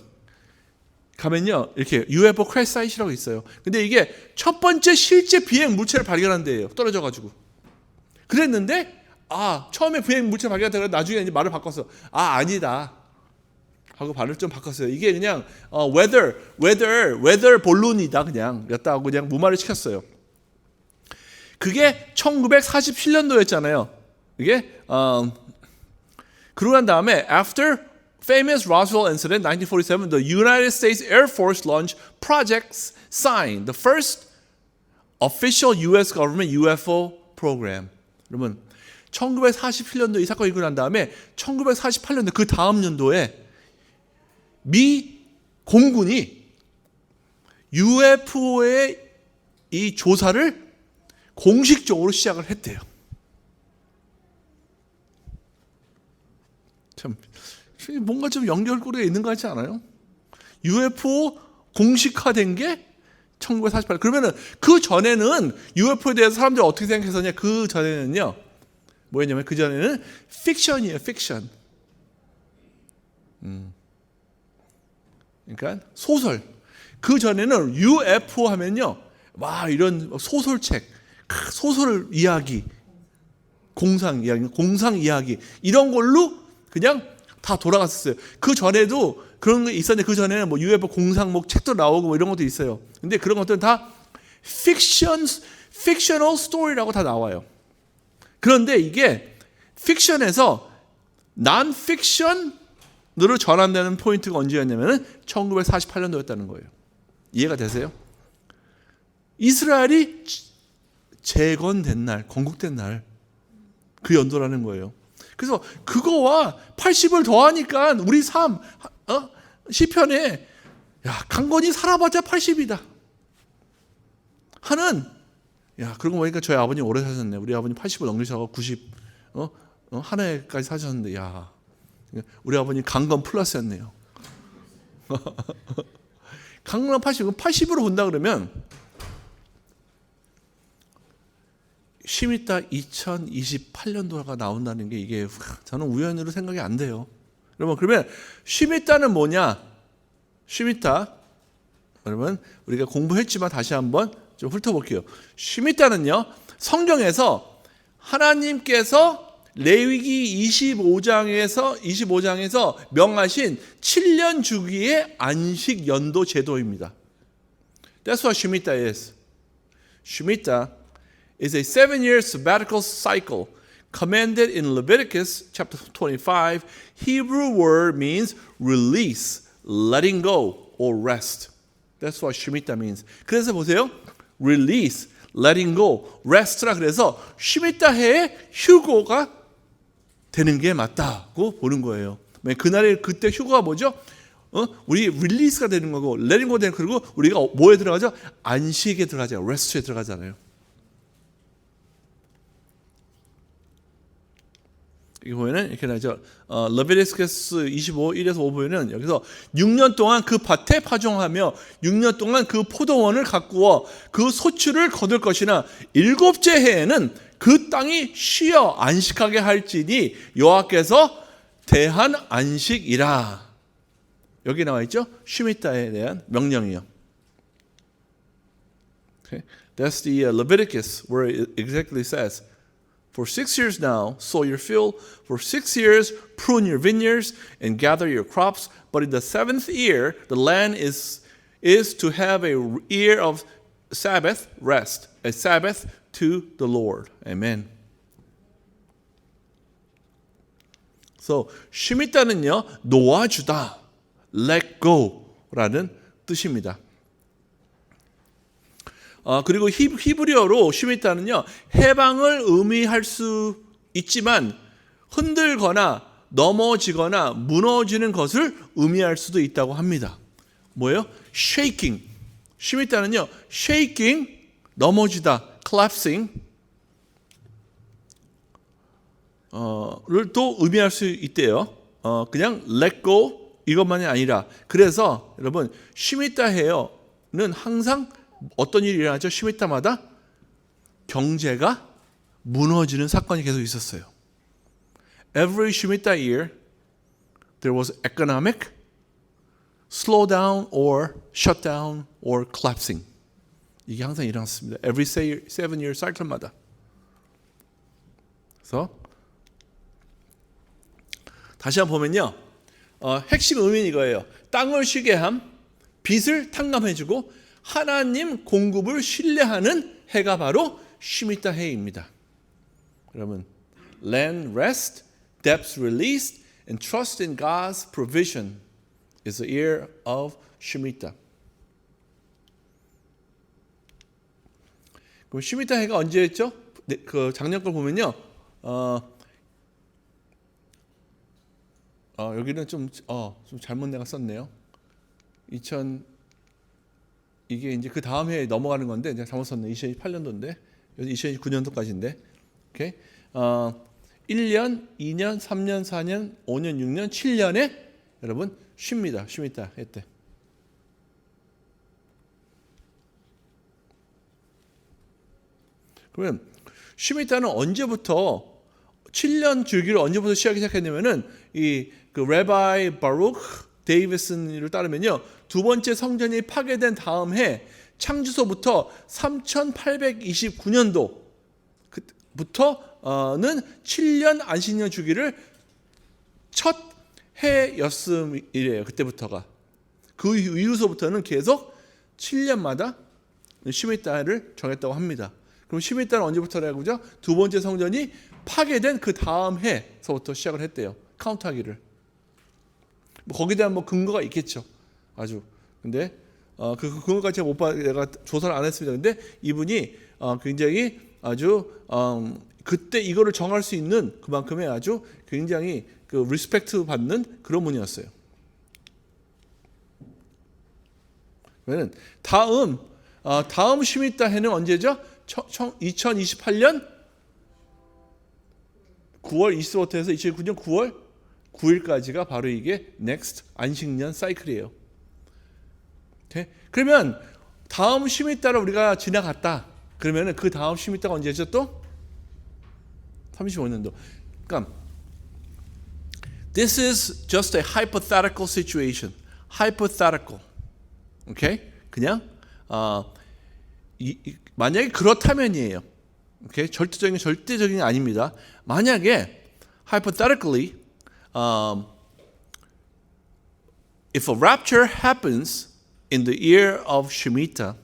가면요 이렇게 UFO 크래시 사이트라고 있어요. 근데 이게 첫 번째 실제 비행 물체를 발견한 데예요. 떨어져가지고. 그랬는데 처음에 비행 물체 발견했다가 나중에 이제 말을 바꿨어. 아니다 하고 말을 좀 바꿨어요. 이게 그냥 weather 볼룬이다 그냥 였다고 그냥 무마를 시켰어요. 그게 1947년도였잖아요. 이게 그러고 난 다음에 after famous Roswell incident 1947 the United States Air Force launched Project Sign the first official US government UFO program. 여러분 1947년도 이 사건이 일어난 다음에 1948년도 그 다음 연도에 미 공군이 UFO의 이 조사를 공식적으로 시작을 했대요. 참 뭔가 좀 연결고리가 있는 것 같지 않아요? UFO 공식화된 게 1948. 그러면은 그 전에는 UFO에 대해서 사람들이 어떻게 생각했었냐? 그 전에는요. 뭐였냐면 그 전에는 픽션이에요, 픽션. 그러니까 소설. 그 전에는 UFO 하면요, 와 이런 소설책, 소설 이야기, 공상 이야기 이런 걸로 그냥 다 돌아갔었어요. 그 전에도 그런 게 있었는데 그 전에는 뭐 UFO 공상목 책도 나오고 뭐 이런 것도 있어요. 근데 그런 것들은 다 fictional story라고 다 나와요. 그런데 이게 픽션에서 non-fiction으로 전환되는 포인트가 언제였냐면 1948년도였다는 거예요. 이해가 되세요? 이스라엘이 재건된 날, 건국된 날, 그 연도라는 거예요. 그래서 그거와 80을 더하니까 우리 삶, 시편에 야 강건히 살아봤자 80이다 하는, 야 그러고 보니까 저희 아버님 오래 사셨네. 우리 아버님 80을 넘기셔서 90 한 해까지 사셨는데, 야 우리 아버님 강건 플러스였네요. 강건 80으로 본다 그러면 시미따 2028년도가 나온다는 게 이게 저는 우연으로 생각이 안 돼요. 여러분 그러면 시미따는 뭐냐? 시미따 여러분 우리가 공부했지만 다시 한번 좀 훑어볼게요. 시미따는요 성경에서 하나님께서 레위기 25장에서 명하신 7년 주기의 안식 연도 제도입니다. That's what Shemitah is. Shemitah is a 7-year sabbatical cycle commanded in Leviticus chapter 25. Hebrew word means release, letting go, or rest. That's what Shemitah means. 그래서 보세요. Release, letting go, rest라 그래서 Shemitah 해의 휴고가 되는 게 맞다고 보는 거예요. 그날에 그때 휴가가 뭐죠? 우리 릴리스가 되는 거고, letting go 되는, 그리고 우리가 뭐에 들어가죠? 안식에 들어가죠. rest에 들어가잖아요. 이거 보면은 이렇게 나죠. 레비티쿠스 25 1에서 5 보면은 여기서 6년 동안 그 밭에 파종하며 6년 동안 그 포도원을 가꾸어 그 소출을 거둘 것이나 일곱째 해에는 그 땅이 쉬어 안식하게 할지니 여호와께서 대한 안식이라. 여기 나와 있죠? 쉬미따에 대한 명령이요. Okay. That's the Leviticus where it exactly says, For 6 years now, sow your field. For 6 years, prune your vineyards and gather your crops. But in the 7th year, the land is to have a year of Sabbath rest, a Sabbath to the Lord. Amen. So, 쉬미따는요, 놓아주다, let go라는 뜻입니다. 그리고 히브리어로 쉬미따는요 해방을 의미할 수 있지만 흔들거나 넘어지거나 무너지는 것을 의미할 수도 있다고 합니다. 뭐예요? shaking. 쉬미따는요 shaking, 넘어지다, collapsing 를 또 의미할 수 있대요. 그냥 let go 이것만이 아니라, 그래서 여러분 쉬미따 해요는 항상 어떤 일이 일어나죠? 쉬미따마다 경제가 무너지는 사건이 계속 있었어요. Every Shemitah year, there was economic slowdown or shutdown or collapsing. 이게 항상 일어났습니다. Every 7-year cycle마다. 그래서 다시 한번 보면요, 핵심 의미는 이거예요. 땅을 쉬게 함, 빚을 탕감해주고 하나님 공급을 신뢰하는 해가 바로 쉬미따 해입니다. 여러분, land rest, debts released, and trust in God's provision is the year of Shemitah. 그럼 시미타 해가 언제였죠? 네, 그 작년 걸 보면요. 여기는 좀 잘못 내가 썼네요. 이게 이제 그 다음 해에 넘어가는 건데 내가 잘못 썼네. 2028년도인데 2029년도까지인데. 오케이. 1년, 2년, 3년, 4년, 5년, 6년, 7년에 여러분 쉽니다. 쉬미타 했대. 그러면 쉬미타는 언제부터 7년 주기를 언제부터 시작했냐면은 그 레바이 바루크 데이비슨을 따르면요. 두 번째 성전이 파괴된 다음 해 창주소부터 3829년도부터는 7년 안식년 주기를 첫 해였음이래요. 그때부터가. 그 이후서부터는 계속 7년마다 쉬미타를 정했다고 합니다. 그럼 쉬미타는 언제부터라고 그죠? 두 번째 성전이 파괴된 그 다음 해서부터 시작을 했대요. 카운트하기를. 거기에 대한 근거가 있겠죠. 아주. 근데 그 근거까지 제가 내가 조사를 안 했습니다. 근데 이분이 굉장히 아주 그때 이거를 정할 수 있는 그만큼의 아주 굉장히 그 리스펙트 받는 그런 분이었어요. 그러면 다음 쉬미타 해는 언제죠? 2028년 9월 25일에서 2029년 9월 9일까지가 바로 이게 next 안식년 사이클이에요. 오케이? 그러면 다음 쉬미타를 우리가 지나갔다. 그러면은 그 다음 쉬미타가 언제죠 또? 35년도. 그러니까 this is just a hypothetical situation. hypothetical. 오케이? 그냥 만약에 그렇다면이에요. 오케이? 절대적인 게 아닙니다. 만약에 hypothetically if a rapture happens in the year of Shemitah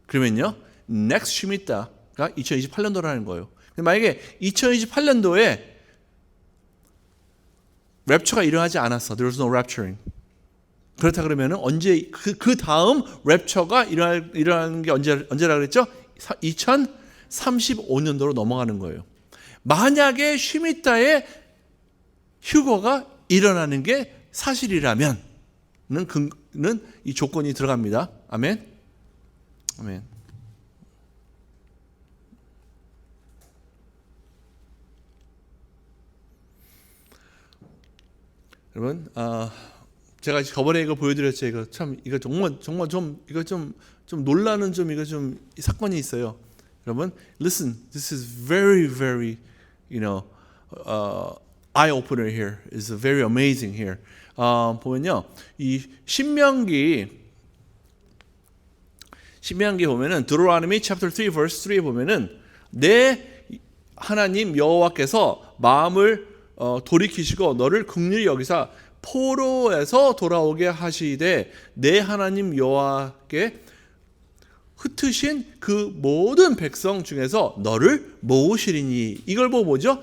그러면요. next Shemitah가 2028년도라는 거예요. 만약에 2028년도에 랩처가 일어나지 않았어. There was no rapturing. 그렇다 그러면은 언제 그 다음 랩처가 일어나는 게 언제라 그랬죠? 2035년도로 넘어가는 거예요. 만약에 쉬미타의 휴거가 일어나는 게 사실이라면은 이 조건이 들어갑니다. 아멘. 아멘. 여러분, 제가 저번에 이거 보여드렸죠. 이거 정말 좀 놀라는 이거 좀 사건이 있어요. 여러분, listen, this is very eye opener here. It's very amazing here. 보면요, 이 신명기 보면은 Deuteronomy chapter 3 verse 3에 보면은 내 하나님 여호와께서 마음을 돌이키시고 너를 긍휼히 여기사 포로에서 돌아오게 하시되 내 하나님 여호와께 흩으신 그 모든 백성 중에서 너를 모으시리니. 이걸 보고 뭐죠?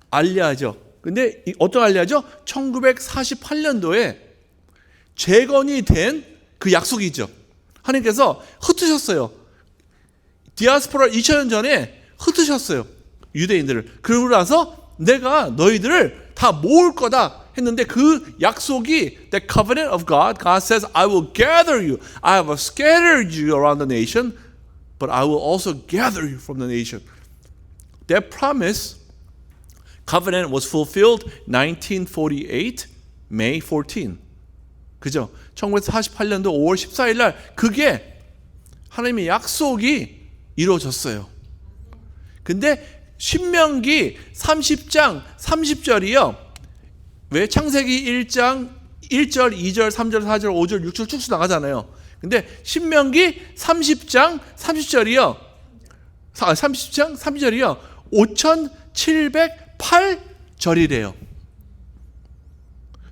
알리야죠. 근데 어떤 알리야죠? 1948년도에 재건이 된 그 약속이죠. 하나님께서 흩으셨어요. 디아스포라 2000년 전에 흩으셨어요. 유대인들을. 그러고 나서 내가 너희들을 다 모을 거다 했는데 그 약속이 the covenant of God. God says, I will gather you. I have scattered you around the nation, but I will also gather you from the nation. That promise, covenant was fulfilled 1948, May 14. 그죠? 1948년도 5월 14일 날 그게 하나님의 약속이 이루어졌어요. 근데 신명기 30장 30절이요. 왜 창세기 1장 1절, 2절, 3절, 4절, 5절, 6절 쭉쭉 나가잖아요. 근데 신명기 30장 30절이요. 30장 30절이요. 5708절이래요.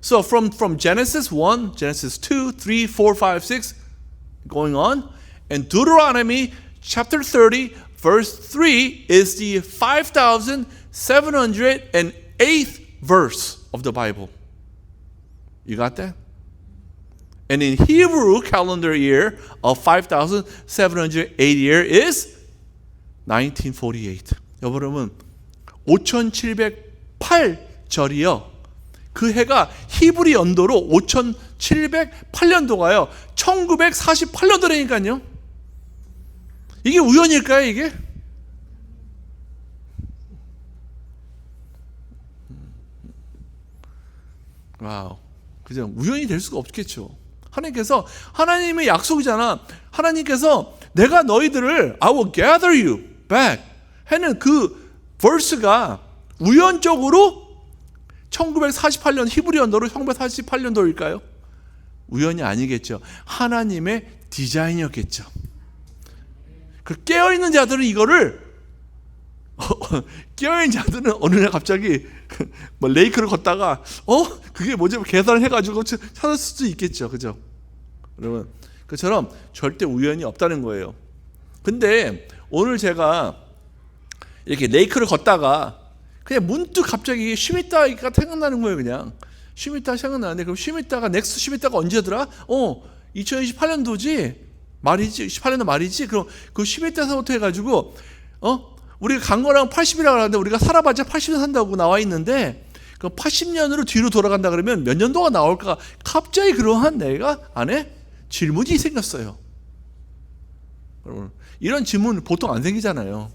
So from Genesis 1, Genesis 2, 3, 4, 5, 6 going on and Deuteronomy chapter 30 verse 3 is the 5,708th verse of the Bible. You got that? And in Hebrew calendar year of 5,708 year is 1948. 여러분 5,708절이요. 그 해가 히브리 연도로 5,708년도가요. 1948년도라니까요. 이게 우연일까요, 이게? 와우. 그죠? 우연이 될 수가 없겠죠. 하나님께서, 하나님의 약속이잖아. 하나님께서 내가 너희들을 I will gather you back 하는 그 verse가 우연적으로 1948년 히브리 연도로 1948년도일까요? 우연이 아니겠죠. 하나님의 디자인이었겠죠. 그 깨어있는 자들은 이거를 깨어있는 자들은 어느 날 갑자기 뭐 레이크를 걷다가 그게 뭐지 계산을 해가지고 찾을 수도 있겠죠. 그죠? 여러분 그처럼 절대 우연이 없다는 거예요. 근데 오늘 제가 이렇게 레이크를 걷다가 그냥 문득 갑자기 슈미따가 생각나는 거예요. 그냥 슈미따 생각나는데 그럼 슈미따가 넥스트 슈미따가 언제더라? 2028년도지 말이지 28년도 말이지. 그럼 그 슈미따서부터 해가지고 우리가 간 거랑 80이라고 하는데 우리가 살아봤자 80년 산다고 나와 있는데 그럼 80년으로 뒤로 돌아간다 그러면 몇 년도가 나올까? 갑자기 그러한 내가 안에 질문이 생겼어요. 여러분 이런 질문 보통 안 생기잖아요.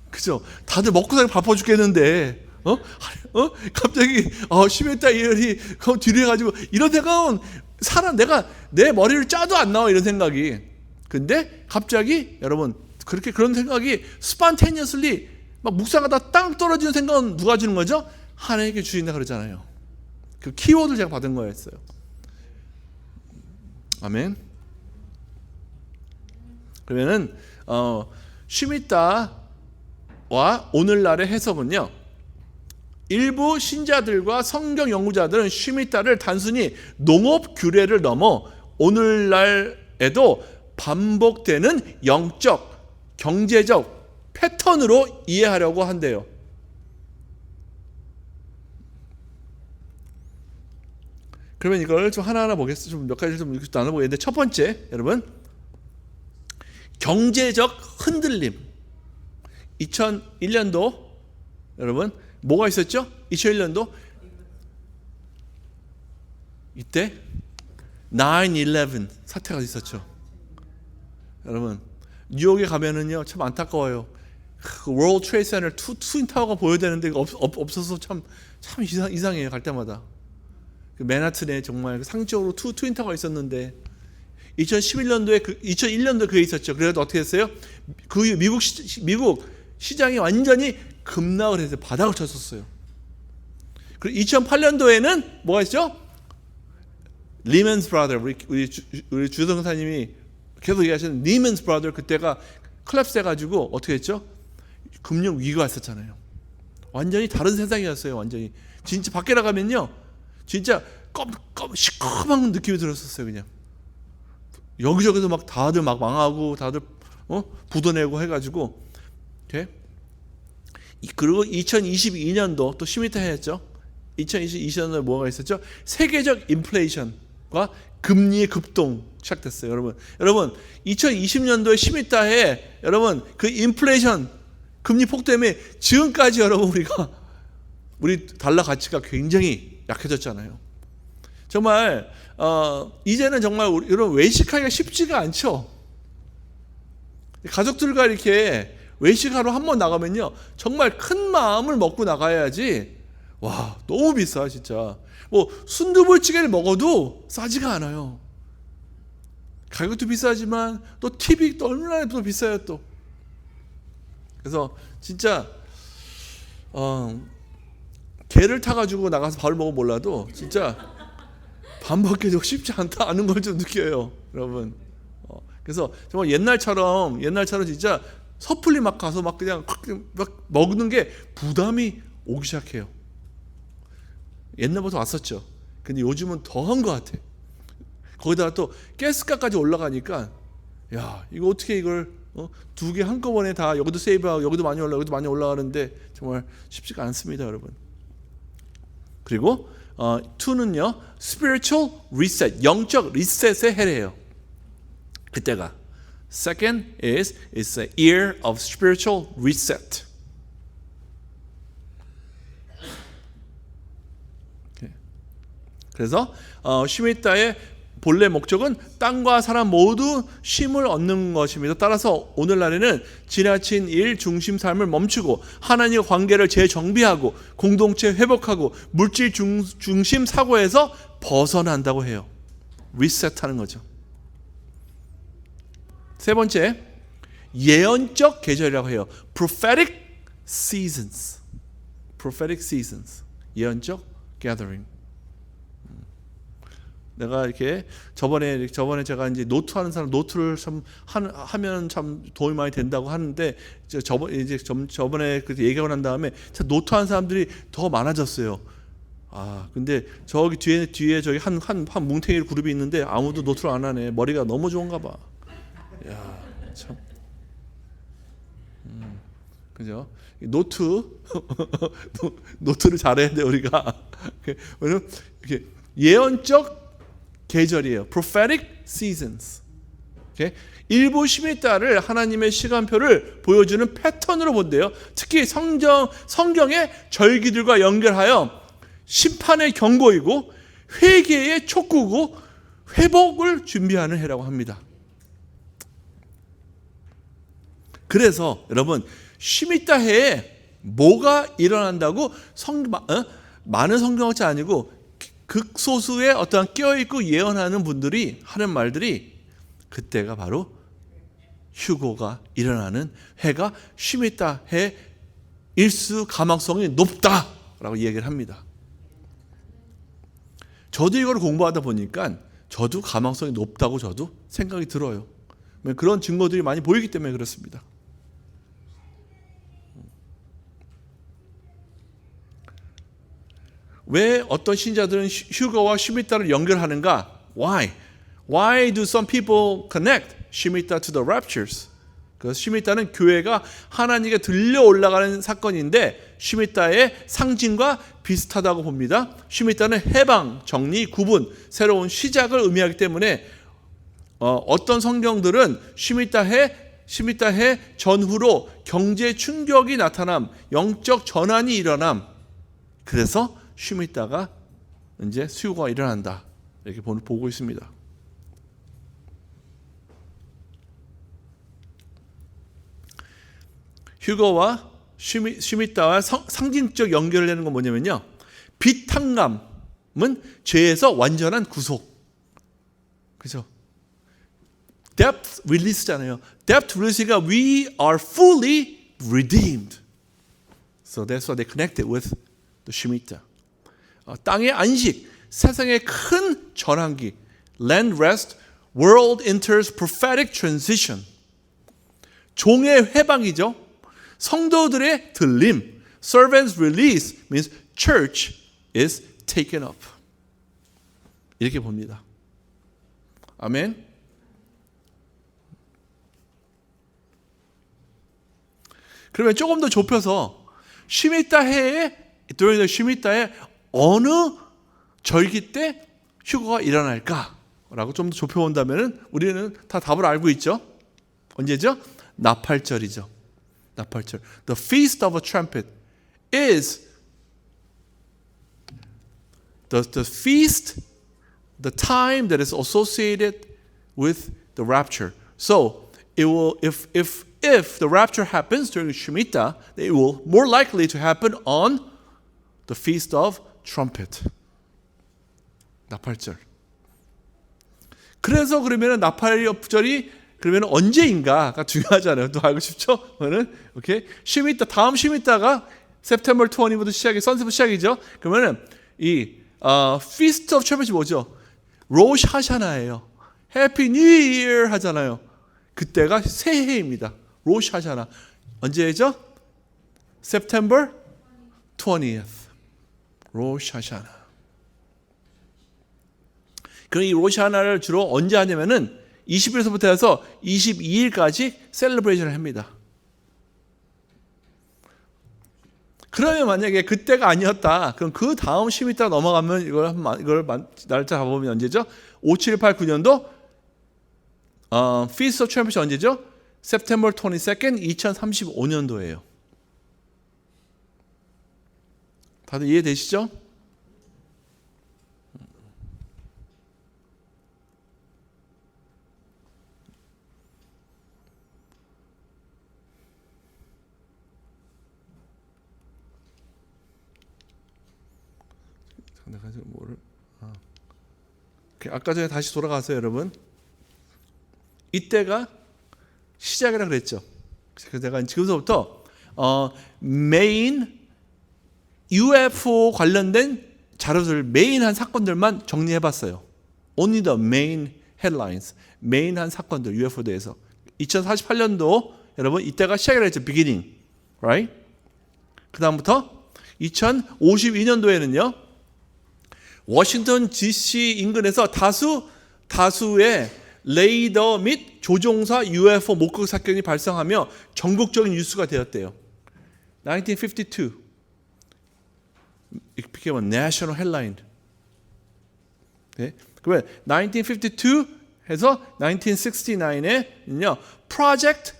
그죠? 다들 먹고 살기 바빠 죽겠는데 갑자기 슈미따 이열이 그럼 뒤로 해가지고 이런 생각은 사람 내가 내 머리를 짜도 안 나와 이런 생각이. 근데 갑자기 여러분 그렇게 그런 생각이 spontaneously 막 묵상하다 땅 떨어지는 생각은 누가 주는 거죠? 하나님께 주신다 그러잖아요. 그 키워드를 제가 받은 거였어요. 아멘. 그러면은 슈미따와 오늘날의 해석은요. 일부 신자들과 성경 연구자들은 슈미따를 단순히 농업 규례를 넘어 오늘날에도 반복되는 영적, 경제적 패턴으로 이해하려고 한대요. 그러면 이걸 좀 하나하나 보겠습니다. 좀 몇 가지 좀 나눠보겠는데 첫 번째, 여러분 경제적 흔들림. 2001년도 여러분 뭐가 있었죠? 2001년도 이때 9/11 사태가 있었죠. 여러분 뉴욕에 가면은요 참 안타까워요. 그 월드 트레이드 센터 트윈 타워가 보여야 되는데 없어서 참 이상해요. 갈 때마다. 그 맨하튼에 정말 상적으로 트윈 타워가 있었는데 2011년도에 2001년도에 그게 있었죠. 그래서 어떻게 했어요? 그 미국 시장이 완전히 급락을 해서 바닥을 쳤었어요. 그리고 2008년도에는 뭐가 있죠? 리먼스 브라더 우리 주성사님이 계속 얘기하시는 리먼스 브라더 그때가 콜랩스 해가지고 어떻게 했죠? 금융 위기가 왔었잖아요. 완전히 다른 세상이었어요. 완전히 진짜 밖에 나가면요 진짜 시커먼 느낌이 들었었어요. 그냥 여기저기서 막 다들 막 망하고 다들 부도내고 해가지고 오케이? 그리고 2022년도 또 슈미따 했죠. 2022년도에 뭐가 있었죠? 세계적 인플레이션과 금리의 급동 시작됐어요. 여러분 2020년도에 슈미따에 여러분 그 인플레이션 금리 폭 때문에 지금까지 여러분 우리 달러 가치가 굉장히 약해졌잖아요. 정말 이제는 정말 여러분 외식하기가 쉽지가 않죠. 가족들과 이렇게 외식하러 한번 나가면요 정말 큰 마음을 먹고 나가야지. 와 너무 비싸 진짜. 뭐 순두부찌개를 먹어도 싸지가 않아요. 가격도 비싸지만 또 팁이 또 얼마나 또 비싸요 또. 그래서 진짜 개를 타가지고 나가서 밥을 먹어 몰라도 진짜 밥 먹기도 쉽지 않다는 걸 좀 느껴요 여러분. 그래서 정말 옛날처럼 진짜 섣불리 막 가서 막 그냥 막 먹는 게 부담이 오기 시작해요. 옛날부터 왔었죠. 근데 요즘은 더한 것 같아. 거기다가 또 가스값까지 올라가니까 야 이거 어떻게 이걸 두 개 한꺼번에 다 여기도 세이브하고 여기도 많이 올라 여기도 많이 올라가는데 정말 쉽지가 않습니다, 여러분. 그리고 2는요, spiritual reset, 영적 리셋의 해래요. 그때가. Second is it's a year of spiritual reset. 그래서 시미따의 본래 목적은 땅과 사람 모두 쉼을 얻는 것입니다. 따라서 오늘날에는 지나친 일 중심 삶을 멈추고 하나님과 관계를 재정비하고 공동체 회복하고 물질 중심 사고에서 벗어난다고 해요. 리셋하는 거죠. 세 번째, 예언적 계절이라고 해요. prophetic seasons. prophetic seasons. 예언적 gathering. 내가 이렇게 저번에 제가 이제 노트하는 사람 노트를 참 하면 참 도움이 많이 된다고 하는데 저번에 그 얘기하고 난 다음에 노트하는 사람들이 더 많아졌어요. 근데 저기 뒤에 저기 한 뭉탱이 그룹이 있는데 아무도 노트를 안 하네. 머리가 너무 좋은가 봐. 야, 참. 그죠? 노트를 잘해야 돼 우리가. 왜냐면 이렇게 예언적 계절이에요. prophetic seasons. Okay? 일부 시미따를 하나님의 시간표를 보여주는 패턴으로 본대요. 특히 성경의 절기들과 연결하여 심판의 경고이고 회개의 촉구고 회복을 준비하는 해라고 합니다. 그래서 여러분 시미따 해에 뭐가 일어난다고 많은 성경학자 아니고 극소수의 어떤 깨어있고 예언하는 분들이 하는 말들이 그때가 바로 휴거가 일어나는 해가 시미따 해 일수 가망성이 높다라고 얘기를 합니다. 저도 이걸 공부하다 보니까 저도 가망성이 높다고 저도 생각이 들어요. 그런 증거들이 많이 보이기 때문에 그렇습니다. 왜 어떤 신자들은 휴거와 시미따를 연결하는가? Why? Why do some people connect 시미따 to the raptures? 그 시미따는 교회가 하나님께 들려 올라가는 사건인데 시미따의 상징과 비슷하다고 봅니다. 시미따는 해방, 정리, 구분, 새로운 시작을 의미하기 때문에 어떤 성경들은 시미따 해 전후로 경제 충격이 나타남, 영적 전환이 일어남. 그래서 시미따가 이제 수요가 일어난다. 이렇게 보고 있습니다. 휴거와 시미따와 상징적 연결을 내는 건 뭐냐면요. 비탄감은 죄에서 완전한 구속. 그죠? Debt release잖아요. Debt release가 we are fully redeemed. So that's why they connected with the 시미따. 땅의 안식, 세상의 큰 전환기, land rest, world enters prophetic transition. 종의 회방이죠. 성도들의 들림, servants release means church is taken up. 이렇게 봅니다. 아멘. 그러면 조금 더 좁혀서 시미따 해에 어느 절기 때 휴거가 일어날까라고 좀 더 좁혀본다면 우리는 다 답을 알고 있죠. 언제죠? 나팔절이죠. 나팔절. The Feast of a Trumpet is the feast, the time that is associated with the rapture. So it will, if the rapture happens during Shemitah, it will more likely to happen on the Feast of Trumpet. 나팔절. 그래서 그러면 나팔절이 그러면 언제인가가 중요하잖아요. 또 알고 싶죠? 그러면 오케이. 시미따 다음 시미따가 September 20부터 선셋부터 시작이죠. 그러면은 이 Feast of Trumpet이 뭐죠? 로시 하샤나예요. Happy New Year 하잖아요. 그때가 새해입니다. 로시 하샤나. 언제죠? September 20th. 로시 하샤나. 그럼 이 로시 하샤나를 주로 언제 하냐면은 20일서부터 해서 22일까지 셀러브레이션을 합니다. 그러면 만약에 그때가 아니었다. 그럼 그 다음 10일 있다 넘어가면 이걸 날짜 잡아보면 언제죠? 5789년도 Feast of Trumpet이 언제죠? September 22nd 2035년도예요. 다들 이해되시죠? 아까 전에 다시 돌아가세요, 여러분. 이때가 시작이라 그랬죠. 그래서 제가 지금서부터 메인 UFO 관련된 자료들, 메인한 사건들만 정리해봤어요. Only the main headlines, 메인한 사건들 UFO에 대해서. 2048년도 여러분 이때가 시작이라 했죠. beginning, right? 그 다음부터 2052년도에는요. 워싱턴 DC 인근에서 다수의 레이더 및 조종사 UFO 목격 사건이 발생하며 전국적인 뉴스가 되었대요. 1952, it became a national headline. 네? 그러면 1952에서 1969에는요, Project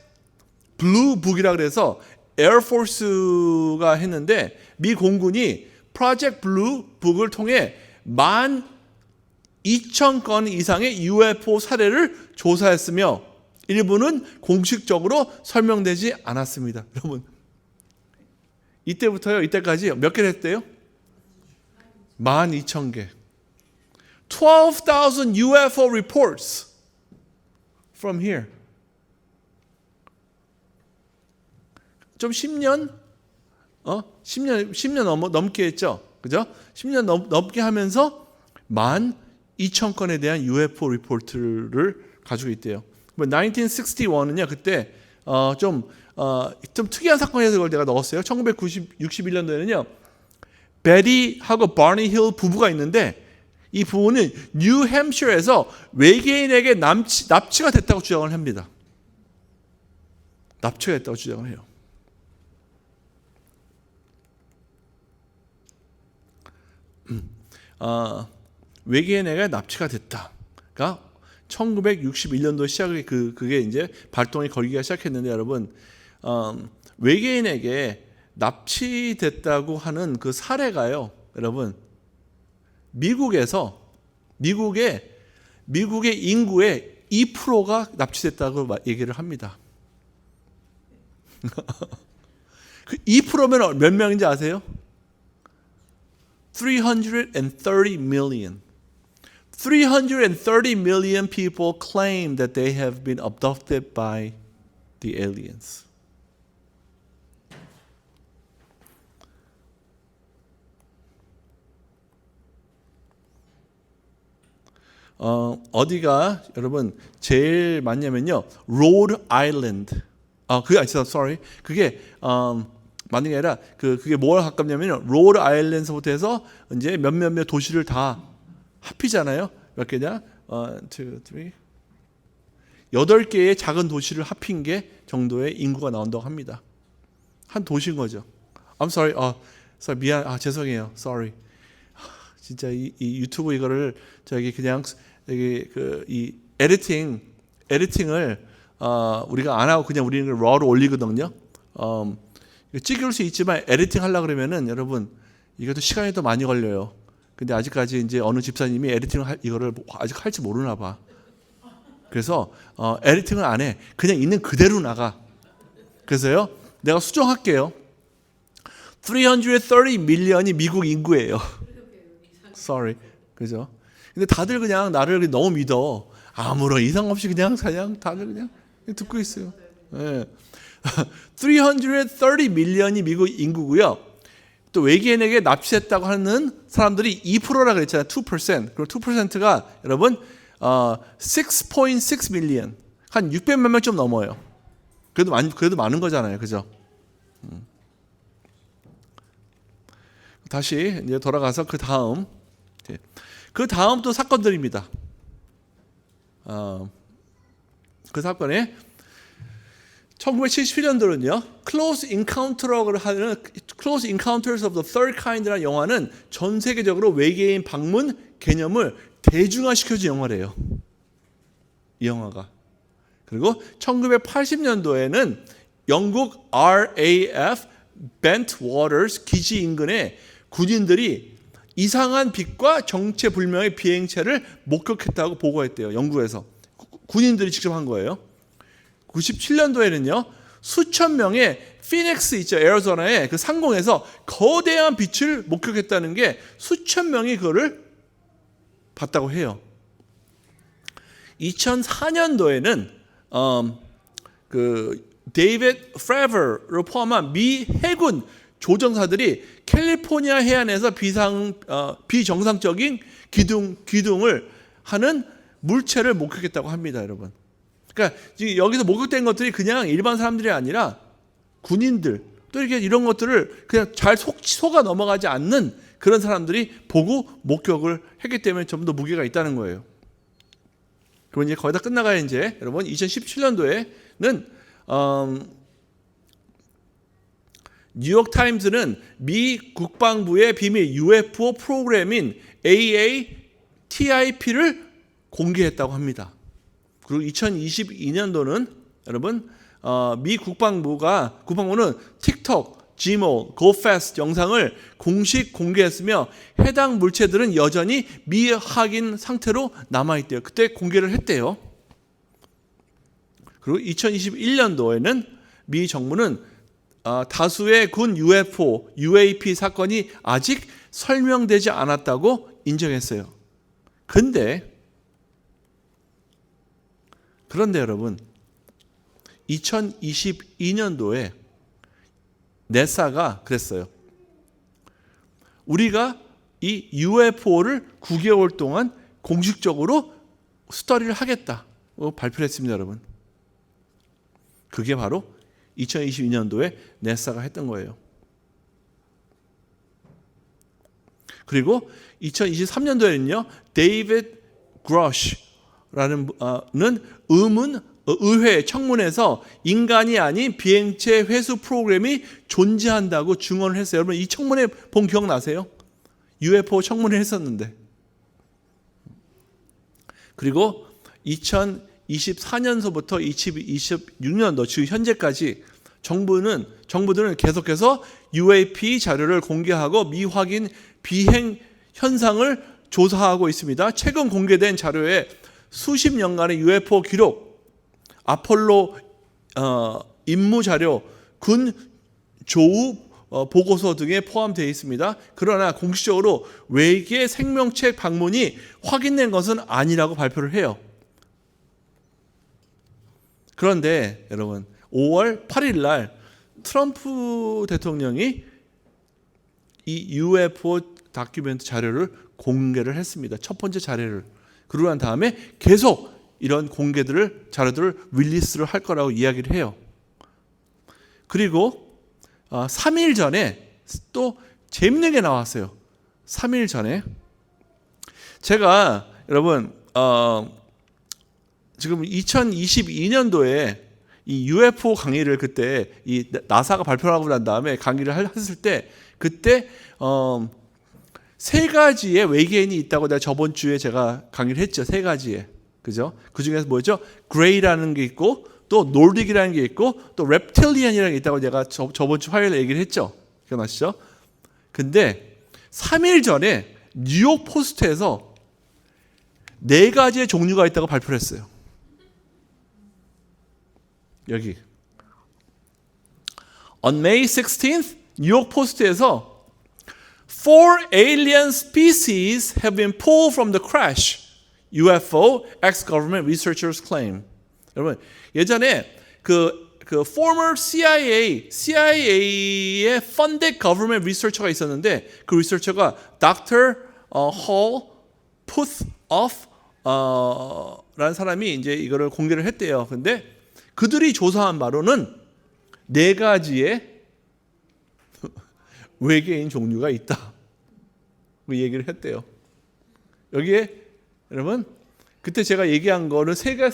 Blue Book이라 그래서 에어포스가 했는데 미 공군이 Project Blue Book을 통해 12,000건 이상의 UFO 사례를 조사했으며 일부는 공식적으로 설명되지 않았습니다. 여러분, 이때부터요, 이때까지 몇 개를 했대요? 12,000개. 12,000 UFO reports from here. 좀 10년 넘게 했죠. 그죠? 10년 넘게 하면서 12,000건에 대한 UFO 리포트를 가지고 있대요. 1961은요, 그때 좀 특이한 사건에서 그걸 내가 넣었어요. 1961년도에는요, 베리하고 바니 힐 부부가 있는데 이 부부는 뉴햄셔에서 외계인에게 납치가 됐다고 주장을 합니다. 납치가 됐다고 주장을 해요. 외계인에게 납치가 됐다가 1961년도 시작에 그게 이제 발동이 걸리기가 시작했는데 여러분, 외계인에게 납치됐다고 하는 그 사례가요, 여러분, 미국의 인구의 2%가 납치됐다고 얘기를 합니다. 그 2%면 몇 명인지 아세요? 330 million. 330 million people claim that they have been abducted by the aliens. 어디가 여러분 제일 많냐면요, Rhode Island. 그게 맞는 게 아니라 그게 뭐와 가깝냐면요, Rhode Island서부터 해서 이제 몇몇 도시를 다 합이잖아요. 몇 개냐? 1, 2, 3, 8개의 작은 도시를 합힌 게 정도의 인구가 나온다고 합니다. 한 도시인 거죠. I'm sorry. 미안. 죄송해요. Sorry. 진짜 이 유튜브 이거를 그냥 이 에디팅을 우리가 안 하고 그냥 우리는 raw로 올리거든요. 찍을 수 있지만 에디팅 하려고 그러면은 여러분 이것도 시간이 더 많이 걸려요. 근데 아직까지 이제 어느 집사님이 에디팅을 이거를 아직 할지 모르나 봐. 그래서 에디팅을 안 해. 그냥 있는 그대로 나가. 그래서요, 내가 수정할게요. 330 million이 미국 인구예요. Sorry. 그죠? 근데 다들 그냥 나를 너무 믿어. 아무런 이상 없이 그냥 다들 그냥 듣고 있어요. 네. 330 million이 미국 인구고요. 또 외계인에게 납치했다고 하는 사람들이 2%라 그랬잖아요. 2%. 그럼 2%가 여러분 6.6 million. 한 600만 명 좀 넘어요. 그래도 많은 거잖아요. 그죠? 다시 이제 돌아가서 그 다음 또 사건들입니다. 그 사건에 1977년도는요. Close Encounter라고 하는 Close Encounters of the Third Kind라는 영화는 전 세계적으로 외계인 방문 개념을 대중화시켜준 영화래요. 이 영화가. 그리고 1980년도에는 영국 RAF Bentwaters 기지 인근에 군인들이 이상한 빛과 정체불명의 비행체를 목격했다고 보고했대요. 영국에서. 군인들이 직접 한 거예요. 97년도에는요. 수천 명의 피닉스 있죠. 애리조나의 그 상공에서 거대한 빛을 목격했다는 게 수천 명이 그거를 봤다고 해요. 2004년도에는 그 데이빗 프레버를 포함한 미 해군 조종사들이 캘리포니아 해안에서 비정상적인 기둥을 하는 물체를 목격했다고 합니다, 여러분. 그러니까 여기서 목격된 것들이 그냥 일반 사람들이 아니라 군인들 또 이렇게 이런 것들을 그냥 잘 속아 넘어가지 않는 그런 사람들이 보고 목격을 했기 때문에 좀 더 무게가 있다는 거예요. 그럼 이제 거의 다 끝나가야 이제 여러분 2017년도에는 뉴욕 타임즈는 미 국방부의 비밀 UFO 프로그램인 AATIP를 공개했다고 합니다. 그리고 2022년도는 여러분 미 국방부는 틱톡, 지모, 고패스트 영상을 공식 공개했으며 해당 물체들은 여전히 미확인 상태로 남아있대요. 그때 공개를 했대요. 그리고 2021년도에는 미 정부는 다수의 군 UFO, UAP 사건이 아직 설명되지 않았다고 인정했어요. 그런데 여러분 2022년도에 나사가 그랬어요. 우리가 이 UFO를 9개월 동안 공식적으로 스터디를 하겠다고 발표를 했습니다, 여러분. 그게 바로 2022년도에 나사가 했던 거예요. 그리고 2023년도에는요, 데이빗 그로시라는 의회 청문회에서 인간이 아닌 비행체 회수 프로그램이 존재한다고 증언을 했어요. 여러분 이 청문회 본 기억나세요? UFO 청문회 했었는데. 그리고 2024년서부터 2026년도 즉 현재까지 정부들은 계속해서 UAP 자료를 공개하고 미확인 비행 현상을 조사하고 있습니다. 최근 공개된 자료에 수십 년간의 UFO 기록, 아폴로 임무 자료, 군 조우 보고서 등에 포함되어 있습니다. 그러나 공식적으로 외계 생명체 방문이 확인된 것은 아니라고 발표를 해요. 그런데 여러분 5월 8일 날 트럼프 대통령이 이 UFO 다큐멘트 자료를 공개를 했습니다. 첫 번째 자료를. 그러고 난 다음에 계속 이런 자료들을 릴리스를 할 거라고 이야기를 해요. 그리고 3일 전에 또 재밌는 게 나왔어요. 3일 전에 제가 여러분 지금 2022년도에 이 UFO 강의를 그때 이 나사가 발표하고 난 다음에 강의를 했을 때 그때 세 가지의 외계인이 있다고 내가 저번 주에 제가 강의를 했죠. 세 가지의. 그죠? 그 중에서 뭐죠? 그레이라는 게 있고 또 놀딕이라는 게 있고 또 reptilian이라는 게 있다고 제가 저번 주 화요일에 얘기를 했죠. 기억나시죠? 근데 3일 전에 뉴욕 포스트에서 4가지의 종류가 있다고 발표를 했어요. 여기 On May 16th 뉴욕 포스트에서 4 alien species have been pulled from the crash. UFO ex-government researchers claim. 여러분 예전에 그 former CIA의 funded government researcher가 있었는데 그 리서처가 Dr. Hall Puthoff 라는 사람이 이제 이거를 공개를 했대요. 근데 그들이 조사한 바로는 4가지의 외계인 종류가 있다. 그 얘기를 했대요. 여기에 여러분 그때 제가 얘기한 거는 세 개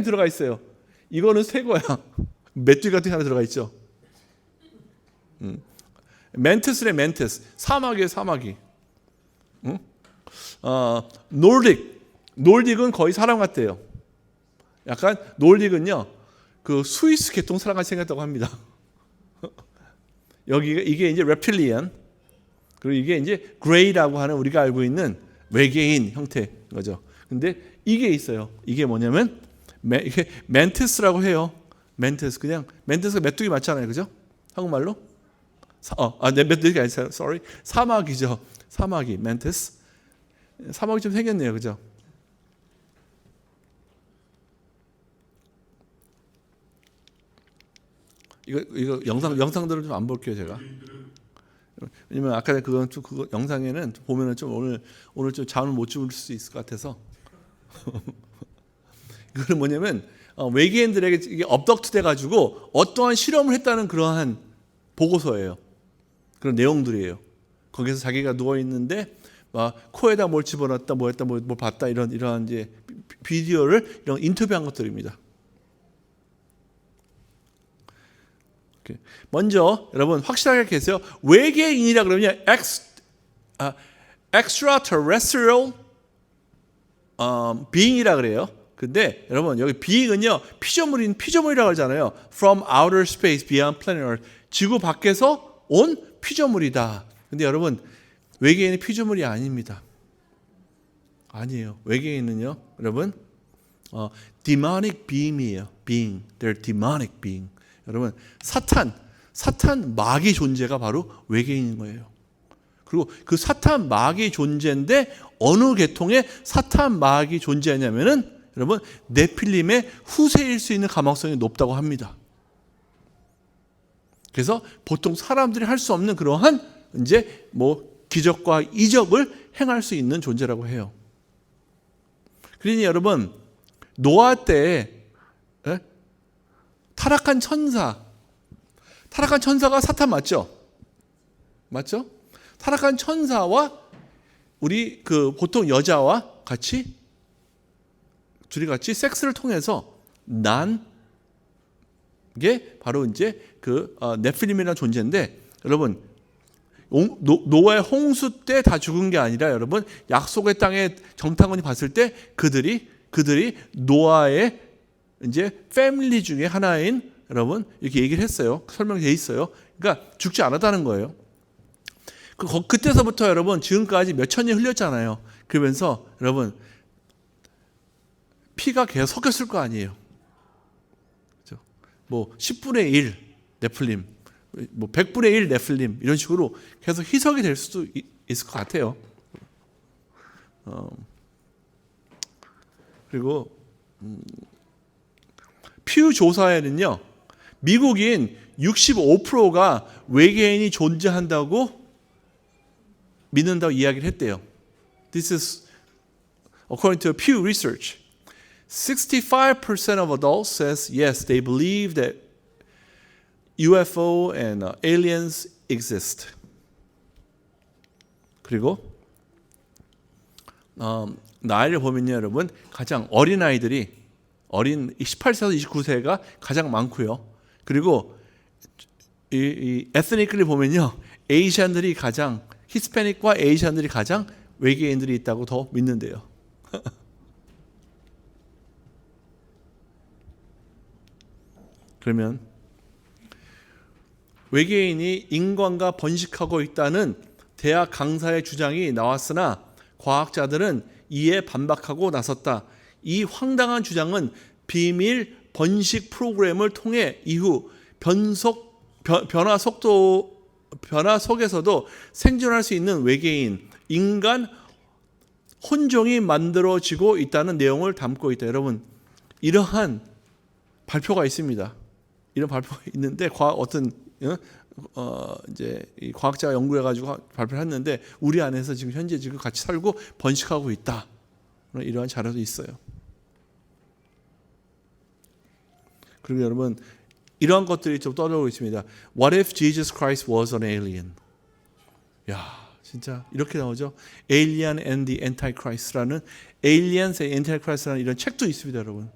들어가 있어요. 이거는 새 거야. 메뚜기 같은 게 하나 들어가 있죠. 멘트스래 멘트스. 사막이에요 사막이. 놀딕은 거의 사람 같대요. 약간 놀딕은요 그 스위스 계통 사람 같이 생겼다고 합니다. 이게 이제 랩틸리안, 그리고 이게 이제 그레이라고 하는 우리가 알고 있는 외계인 형태인 거죠. 근데 이게 있어요. 이게 뭐냐면 이게 멘티스라고 해요. 멘티스, 그냥 멘티스가 메뚜기 맞잖아요, 그죠? 한국말로? 메뚜기 아니죠. sorry. 사마귀죠. 사마귀, 멘티스. 사마귀 좀 생겼네요, 그죠? 이거 영상들을 좀 안 볼게요, 제가. 왜냐면 아까 그거 영상에는 보면은 좀 오늘 좀 잠을 못 주무실 수 있을 것 같아서. 이거는 뭐냐면 외계인들에게 이게 업덕트돼 가지고 어떠한 실험을 했다는 그러한 보고서예요. 그런 내용들이에요. 거기서 자기가 누워 있는데 막 코에다 뭘 집어넣었다, 뭐 했다, 뭘 봤다 이런 이제 비디오를 이런 인터뷰한 것들입니다. 먼저 여러분 확실하게 계세요. 외계인이라 그러면 extraterrestrial being이라 그래요. 근데 여러분 여기 being은요 피조물이라고 하잖아요. From outer space beyond planet Earth. 지구 밖에서 온 피조물이다. 근데 여러분 외계인은 피조물이 아닙니다. 아니에요. 외계인은요 여러분 demonic being이에요. being. They're demonic being. 여러분 사탄 마귀 존재가 바로 외계인인 거예요. 그리고 그 사탄 마귀 존재인데 어느 계통의 사탄 마귀 존재냐면은 여러분 네필림의 후세일 수 있는 가망성이 높다고 합니다. 그래서 보통 사람들이 할 수 없는 그러한 이제 뭐 기적과 이적을 행할 수 있는 존재라고 해요. 그러니 여러분 노아 때 타락한 천사가 사탄 맞죠? 맞죠? 타락한 천사와 우리 그 보통 여자와 둘이 같이 섹스를 통해서 난 게 바로 이제 그 네필림이라는 존재인데 여러분 노아의 홍수 때 다 죽은 게 아니라 여러분 약속의 땅에 정탐꾼이 봤을 때 그들이 노아의 이제 패밀리 중에 하나인 여러분 이렇게 얘기를 했어요. 설명되어 있어요. 그러니까 죽지 않았다는 거예요. 그때서부터 여러분 지금까지 몇천 년 흘렸잖아요. 그러면서 여러분 피가 계속 섞였을 거 아니에요. 그렇죠? 뭐 10분의 1 네플림, 뭐 100분의 1 네플림 이런 식으로 계속 희석이 될 수도 있을 것 같아요. 그리고 퓨 조사에는요. 미국인 65%가 외계인이 존재한다고 믿는다고 이야기를 했대요. This is according to Pew Research. 65% of adults says yes, they believe that UFO and aliens exist. 그리고 나이를 보면요, 여러분 가장 어린 아이들이 18세에서 29세가 가장 많고요. 그리고 이 에스닉을 보면요, 에이시안들이 가장 히스패닉과 에이시안들이 가장 외계인들이 있다고 더 믿는데요. 그러면 외계인이 인간과 번식하고 있다는 대학 강사의 주장이 나왔으나 과학자들은 이에 반박하고 나섰다. 이 황당한 주장은 비밀 번식 프로그램을 통해 이후 변화 속에서도 생존할 수 있는 외계인, 인간 혼종이 만들어지고 있다는 내용을 담고 있다. 여러분, 이러한 발표가 있습니다. 이런 발표가 있는데 이제 이 과학자가 연구해가지고 발표를 했는데 우리 안에서 지금 현재 같이 살고 번식하고 있다. 이러한 자료도 있어요. 그리고 여러분 이러한 것들이 좀 떠오르고 있습니다. What if Jesus Christ was an alien? 야, 진짜 이렇게 나오죠. Alien and the Antichrist라는 Aliens and Antichrist라는 이런 책도 있습니다, 여러분.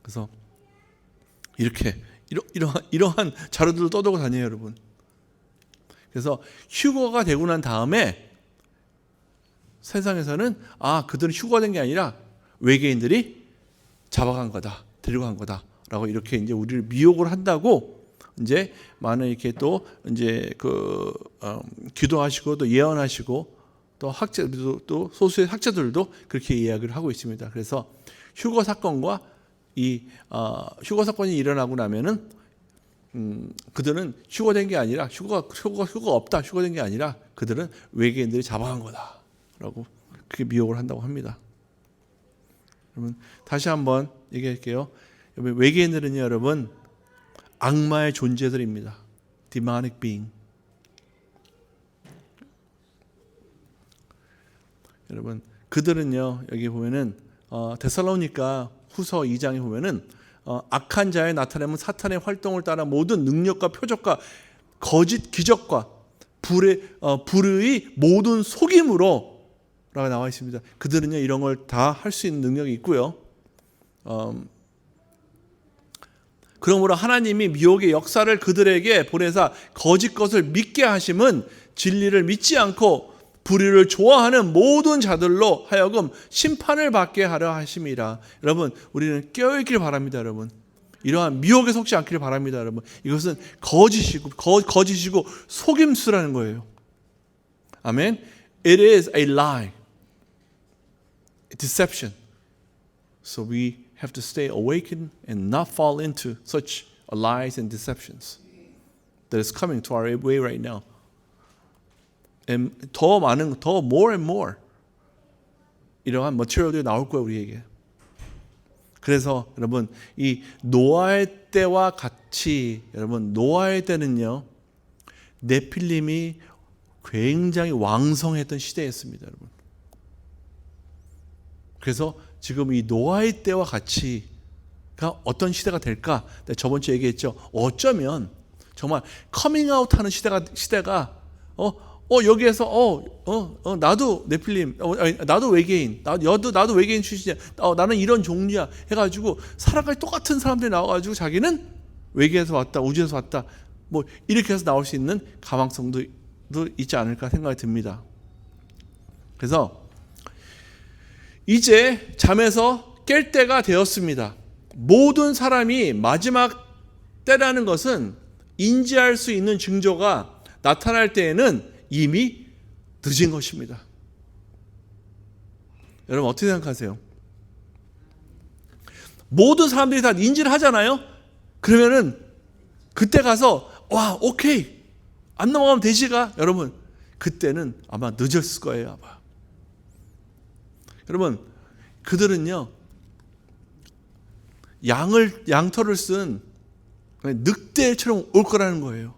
그래서 이렇게 이러한 자료들을 떠들고 다녀요, 여러분. 그래서 휴거가 되고 난 다음에 세상에서는 그들은 휴거가 된 게 아니라 외계인들이 잡아간 거다, 데리고 간 거다라고 이렇게 이제 우리를 미혹을 한다고 이제 많은 이렇게 또 이제 기도하시고 또 예언하시고 또 학자들도 또 소수의 학자들도 그렇게 이야기를 하고 있습니다. 그래서 휴거 사건과 이 휴거 사건이 일어나고 나면은 그들은 휴거된 게 아니라 휴거가 없다, 휴거된 게 아니라 그들은 외계인들이 잡아간 거다라고 그렇게 미혹을 한다고 합니다. 여러분 다시 한번 얘기할게요. 여러분 외계인들은요, 여러분 악마의 존재들입니다. Demonic being. 여러분 그들은요, 여기 보면은 데살로니가 후서 2장에 보면은 악한 자에 나타내면 사탄의 활동을 따라 모든 능력과 표적과 거짓 기적과 불의 모든 속임으로 라고 나와 있습니다. 그들은요 이런 걸 다 할 수 있는 능력이 있고요. 그러므로 하나님이 미혹의 역사를 그들에게 보내사 거짓 것을 믿게 하심은 진리를 믿지 않고 불의를 좋아하는 모든 자들로 하여금 심판을 받게 하려 하심이라. 여러분 우리는 깨어있기를 바랍니다. 여러분 이러한 미혹에 속지 않기를 바랍니다. 여러분 이것은 거짓이고 속임수라는 거예요. 아멘. It is a lie, deception. So we have to stay awakened and not fall into such lies and deceptions that is coming to our way right now. And 더 more and more 이러한 머티리얼들이 나올 거예요, 우리에게. 그래서 여러분 이 노아의 때와 같이 여러분 노아의 때는요 네필림이 굉장히 왕성했던 시대였습니다, 여러분. 그래서 지금 이 노아의 때와 같이가 어떤 시대가 될까? 저번 주에 얘기했죠. 어쩌면 정말 커밍아웃하는 시대가 여기에서 나도 네필림, 나도 외계인, 나도 외계인 출신이야. 나는 이런 종류야. 해가지고 살아갈 똑같은 사람들이 나와가지고 자기는 외계에서 왔다, 우주에서 왔다. 뭐 이렇게 해서 나올 수 있는 가망성도 있지 않을까 생각이 듭니다. 그래서 이제 잠에서 깰 때가 되었습니다. 모든 사람이 마지막 때라는 것은 인지할 수 있는 징조가 나타날 때에는 이미 늦은 것입니다. 여러분 어떻게 생각하세요? 모든 사람들이 다 인지를 하잖아요. 그러면은 그때 가서 오케이 안 넘어가면 되지가 여러분 그때는 아마 늦었을 거예요. 아마. 여러분 그들은요 양털을 쓴 늑대처럼 올 거라는 거예요.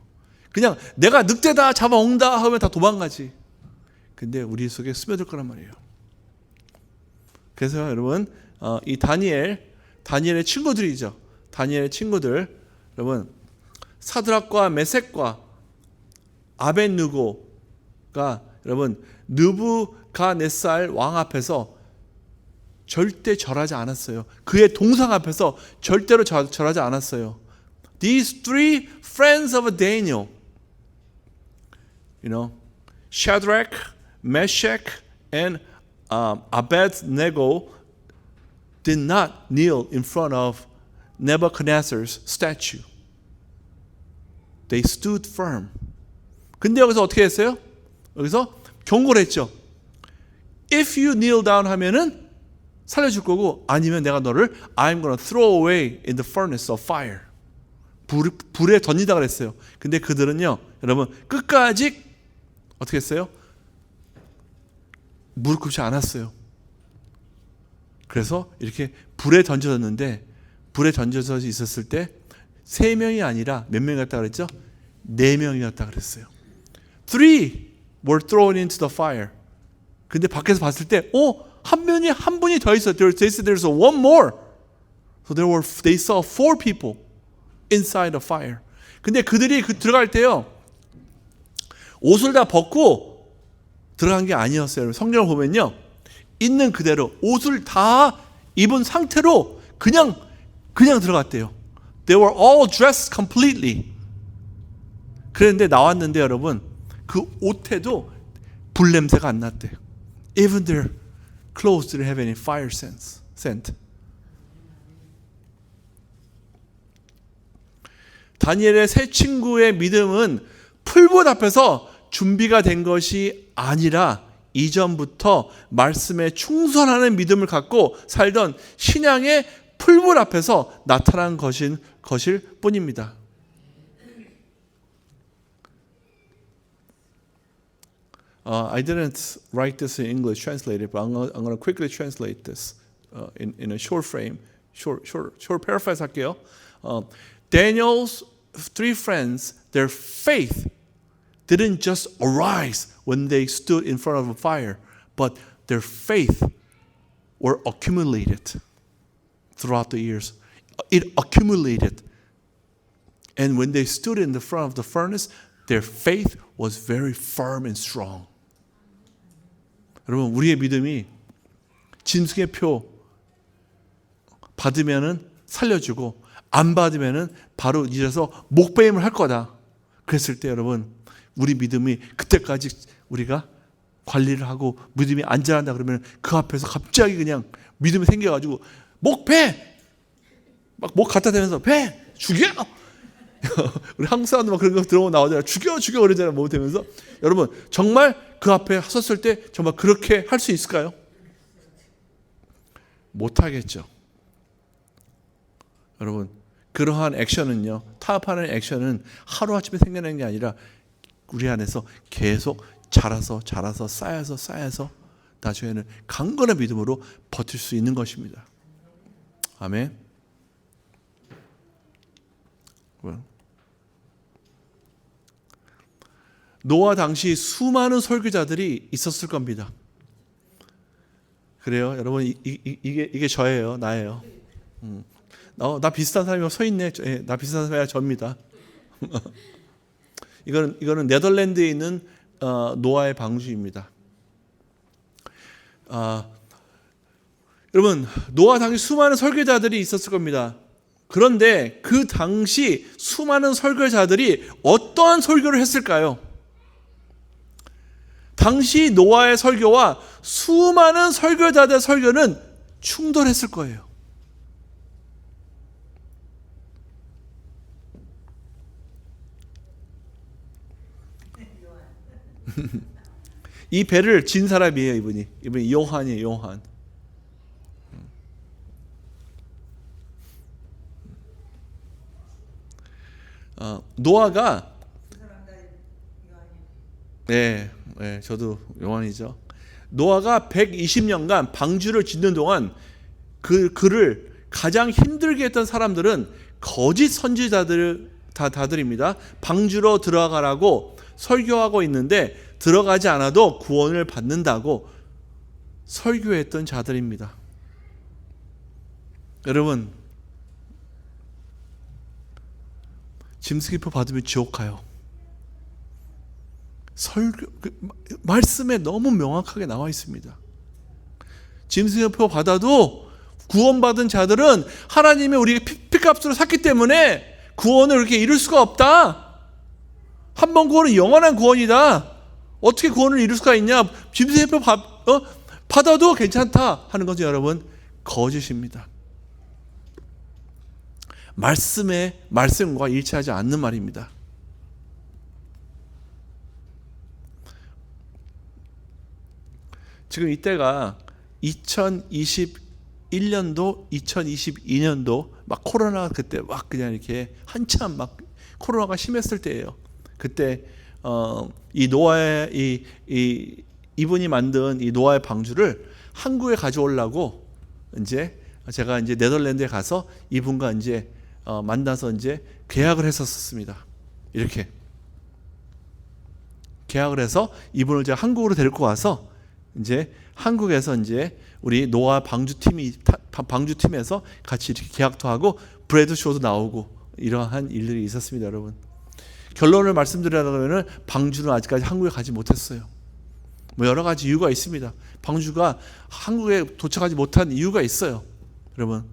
그냥 내가 늑대다 잡아온다 하면 다 도망가지. 근데 우리 속에 스며들 거란 말이에요. 그래서 여러분 이 다니엘의 친구들이죠. 다니엘의 친구들 여러분 사드락과 메섹과 아벳느고가 여러분 느부갓네살 왕 앞에서 절대 절하지 않았어요. 그의 동상 앞에서 절대로 절하지 않았어요. These three friends of Daniel, Shadrach, Meshach, and Abednego did not kneel in front of Nebuchadnezzar's statue. They stood firm. 근데 여기서 어떻게 했어요? 여기서 경고를 했죠. If you kneel down 하면은 살려줄 거고 아니면 내가 너를 I'm going to throw away in the furnace of fire. 불에 던지다 그랬어요. 근데 그들은요, 여러분 끝까지 어떻게 했어요? 무릎 꿇지 않았어요. 그래서 이렇게 불에 던져졌는데 불에 던져져 있었을 때 3명이 아니라 몇 명이었다 그랬죠? 4명이었다 그랬어요. 3 were thrown into the fire. 근데 밖에서 봤을 때 한 분이 더 있어. They said there's one more. So they saw 4 people inside the fire. 근데 그들이 들어갈 때요. 옷을 다 벗고 들어간 게 아니었어요. 성경을 보면요, 있는 그대로 옷을 다 입은 상태로 그냥 들어갔대요. They were all dressed completely. 그랬는데 나왔는데 여러분, 그 옷에도 불 냄새가 안 났대요. Even their clothes didn't have any fire scent. 다니엘의 세 친구의 믿음은 풀밭 앞에서 준비가 된 것이 아니라 이전부터 말씀에 충성하는 믿음을 갖고 살던 신앙의 풀밭 앞에서 나타난 것일 뿐입니다. I didn't write this in English translated, but I'm going to quickly translate this in a short frame, short paraphrase 할게요. Daniel's three friends, their faith didn't just arise when they stood in front of a fire, but their faith were accumulated throughout the years. It accumulated. And when they stood in the front of the furnace, their faith was very firm and strong. 여러분, 우리의 믿음이 짐승의 표 받으면은 살려주고 안 받으면은 바로 이제서 목배임을 할 거다. 그랬을 때 여러분, 우리 믿음이 그때까지 우리가 관리를 하고 믿음이 안전한다 그러면 그 앞에서 갑자기 그냥 믿음이 생겨가지고 목배! 막 목 갖다 대면서 배! 죽여! 우리 한국 사람들 막 그런 거 들어보면 나오잖아요. 죽여 그러잖아요. 뭐 되면서. 여러분, 정말 그 앞에 섰을 때 정말 그렇게 할 수 있을까요? 못하겠죠. 여러분, 그러한 액션은요, 타협하는 액션은 하루아침에 생겨나는 게 아니라 우리 안에서 계속 자라서 쌓여서 나중에는 강건한 믿음으로 버틸 수 있는 것입니다. 아멘. 노아 당시 수많은 설교자들이 있었을 겁니다. 그래요, 여러분. 이게 저예요, 나예요. 나 비슷한 사람이 서 있네. 나 비슷한 사람이 접니다. 이거는 네덜란드에 있는 노아의 방주입니다. 여러분, 노아 당시 수많은 설교자들이 있었을 겁니다. 그런데 그 당시 수많은 설교자들이 어떠한 설교를 했을까요? 당시 노아의 설교와 수많은 설교자들의 설교는 충돌했을 거예요. 이 배를 진 사람이에요, 이분이 요한이에요, 요한. 노아가 네, 저도 요한이죠. 노아가 120년간 방주를 짓는 동안 그를 가장 힘들게 했던 사람들은 거짓 선지자들입니다. 방주로 들어가라고 설교하고 있는데 들어가지 않아도 구원을 받는다고 설교했던 자들입니다. 여러분, 짐승의 표 받으면 지옥 가요. 말씀에 너무 명확하게 나와 있습니다. 짐승의 표 받아도 구원받은 자들은 하나님이 우리에게 피값으로 샀기 때문에 구원을 그렇게 이룰 수가 없다. 한 번 구원은 영원한 구원이다. 어떻게 구원을 이룰 수가 있냐? 짐승의 표 받아도 괜찮다 하는 것은 여러분, 거짓입니다. 말씀과 일치하지 않는 말입니다. 지금 이때가 2021년도, 2022년도 막 코로나 그때 막 그냥 이렇게 한참 막 코로나가 심했을 때예요. 그때 이 노아의 이분이 만든 이 노아의 방주를 한국에 가져오려고 이제 제가 이제 네덜란드에 가서 이분과 이제 만나서 이제 계약을 했었습니다. 이렇게 계약을 해서 이분을 제가 한국으로 데리고 와서 이제 한국에서 이제 우리 노아 방주팀에서 같이 이렇게 계약도 하고 브레드 쇼도 나오고 이러한 일들이 있었습니다, 여러분. 결론을 말씀드리자면 방주는 아직까지 한국에 가지 못했어요. 뭐 여러 가지 이유가 있습니다. 방주가 한국에 도착하지 못한 이유가 있어요. 여러분,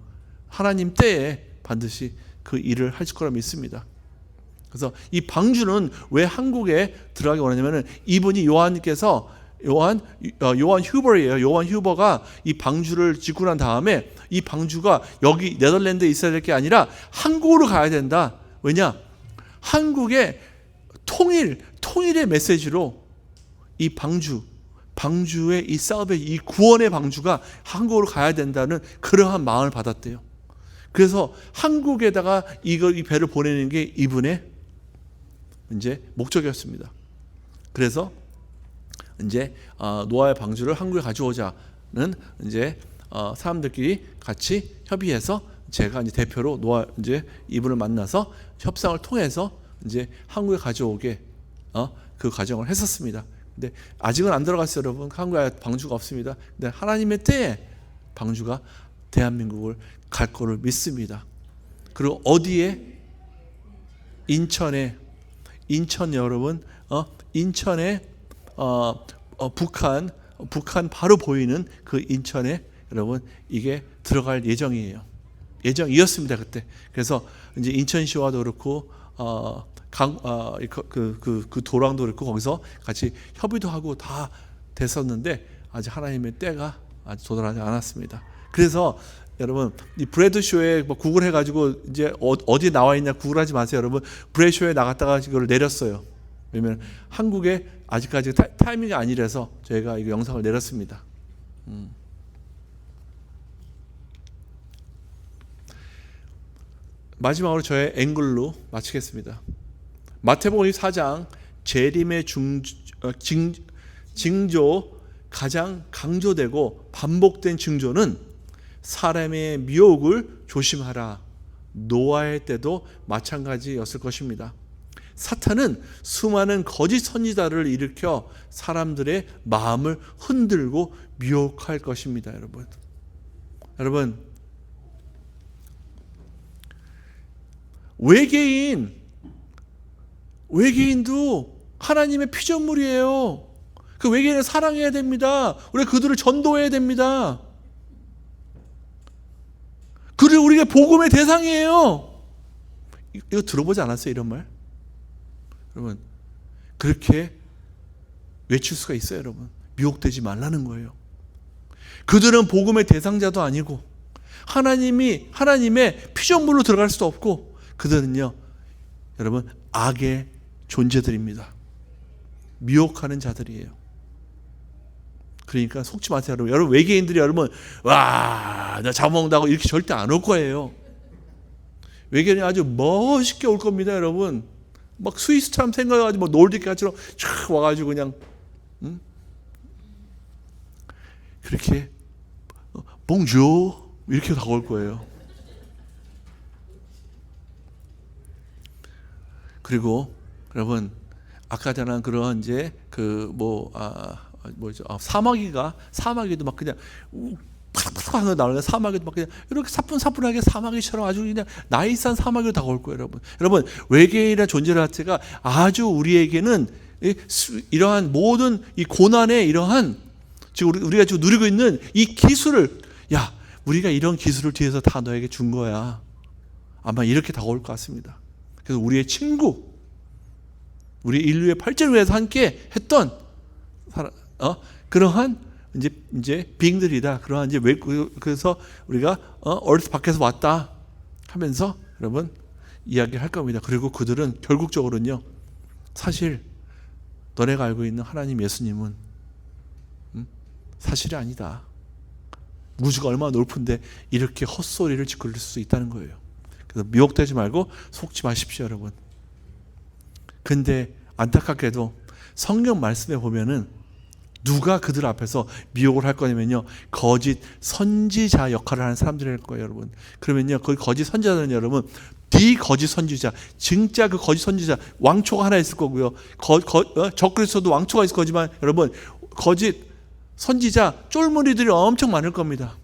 하나님 때에 반드시 그 일을 하실 거라 믿습니다. 그래서 이 방주는 왜 한국에 들어가기 원하냐면은 이분이 요한님께서 요한 휴버예요. 요한 휴버가 이 방주를 짓고 난 다음에 이 방주가 여기 네덜란드에 있어야 될 게 아니라 한국으로 가야 된다. 왜냐? 한국의 통일의 메시지로 이 방주의 이 쌀베, 이 구원의 방주가 한국으로 가야 된다는 그러한 마음을 받았대요. 그래서 한국에다가 이 배를 보내는 게 이분의 이제 목적이었습니다. 그래서 이제 노아의 방주를 한국에 가져오자는 이제 사람들끼리 같이 협의해서 제가 이제 대표로 노아 이제 이분을 만나서 협상을 통해서 이제 한국에 가져오게 그 과정을 했었습니다. 근데 아직은 안 들어갔어요, 여러분. 한국에 방주가 없습니다. 근데 하나님의 때에 방주가 대한민국을 갈 거를 믿습니다. 그리고 어디에? 인천 여러분, 인천에 북한 바로 보이는 그 인천에 여러분 이게 들어갈 예정이었습니다 그때. 그래서 이제 인천시와도 그렇고 그 도랑도 그렇고 거기서 같이 협의도 하고 다 됐었는데 아직 하나님의 때가 아직 도달하지 않았습니다. 그래서 여러분 이 브래드 쇼에 뭐 구글 해가지고 이제 어디 나와 있냐 구글하지 마세요, 여러분. 브래드 쇼에 나갔다가 이걸 내렸어요. 왜냐면 한국에 아직까지 타이밍이 아니라서 저희가 이 영상을 내렸습니다. 마지막으로 저의 앵글로 마치겠습니다. 마태복음 4장 재림의 징조, 가장 강조되고 반복된 징조는 사람의 미혹을 조심하라. 노아의 때도 마찬가지였을 것입니다. 사탄은 수많은 거짓 선지자를 일으켜 사람들의 마음을 흔들고 미혹할 것입니다. 여러분 외계인도 하나님의 피조물이에요. 그 외계인을 사랑해야 됩니다. 우리가 그들을 전도해야 됩니다. 그들 우리가 복음의 대상이에요. 이거 들어보지 않았어요, 이런 말? 여러분 그렇게 외칠 수가 있어요, 여러분. 미혹되지 말라는 거예요. 그들은 복음의 대상자도 아니고 하나님의 피조물로 들어갈 수도 없고 그들은요, 여러분 악의 존재들입니다. 미혹하는 자들이에요. 그러니까 속지 마세요, 여러분. 여러분 외계인들이 여러분 와, 나 잡아먹는다고 이렇게 절대 안 올 거예요. 외계인이 아주 멋있게 올 겁니다, 여러분. 막 스위스처럼 생각해가지고 뭐 놀디까지로 촥 와가지고 그냥 그렇게 봉주 이렇게 다가올 거예요. 그리고 여러분 아까 전한 그런 이제 사마귀도 막 그냥 팍팍 하는 나오는 사마귀도 막 그냥 이렇게 사뿐사뿐하게 사마귀처럼 아주 그냥 나이스한 사마귀로 다가올 거예요, 여러분. 외계인이라는 존재 자체가 아주 우리에게는 이러한 모든 이 고난의 이러한 지금 우리가 지금 누리고 있는 이 기술을 우리가 이런 기술을 뒤에서 다 너에게 준 거야. 아마 이렇게 다가올 것 같습니다. 그래서 우리의 친구, 우리 인류의 발전을 위해서 함께 했던 그러한 이제 빙들이다. 그러한 이제 그래서 우리가 얼스 밖에서 왔다 하면서 여러분 이야기를 할 겁니다. 그리고 그들은 결국적으로는요, 사실 너네가 알고 있는 하나님 예수님은 사실이 아니다. 우주가 얼마나 높은데 이렇게 헛소리를 짓거릴 수 있다는 거예요. 그래서 미혹되지 말고 속지 마십시오, 여러분. 근데 안타깝게도 성경 말씀에 보면은 누가 그들 앞에서 미혹을 할 거냐면요, 거짓 선지자 역할을 하는 사람들이 할 거예요, 여러분. 그러면요, 그 거짓 선지자는 여러분, 거짓 선지자, 진짜 그 거짓 선지자 왕초가 하나 있을 거고요. 적그리스도도 왕초가 있을 거지만 여러분, 거짓 선지자 쫄무리들이 엄청 많을 겁니다.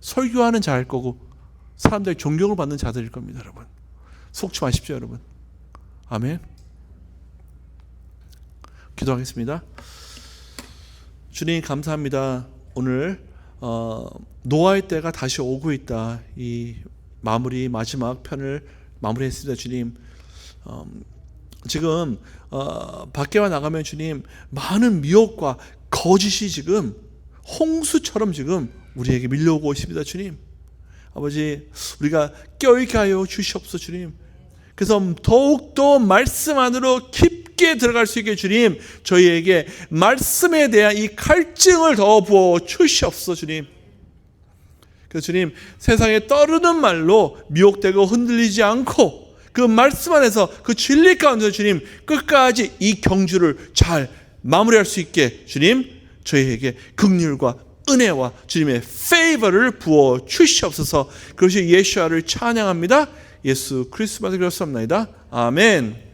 설교하는 자일 거고 사람들의 존경을 받는 자들일 겁니다, 여러분. 속지 마십시오, 여러분. 아멘. 기도하겠습니다. 주님 감사합니다. 오늘 노아의 때가 다시 오고 있다. 이 마지막 편을 마무리했습니다. 주님, 지금 밖에만 나가면 주님 많은 미혹과 거짓이 지금 홍수처럼 지금 우리에게 밀려오고 있습니다. 주님, 아버지, 우리가 껴있게 하여 주시옵소서. 주님, 그래서 더욱더 말씀 안으로 깊게 들어갈 수 있게 주님, 저희에게 말씀에 대한 이 갈증을 더 부어 주시옵소서. 주님, 그래서 주님, 세상에 떠르는 말로 미혹되고 흔들리지 않고 그 말씀 안에서 그 진리 가운데서 주님 끝까지 이 경주를 잘 마무리할 수 있게 주님, 저희에게 긍휼과 은혜와 주님의 페이버를 부어 주시옵소서. 그것이 예수와를 찬양합니다. 예수 그리스도의 이름으로 기도합나이다. 아멘.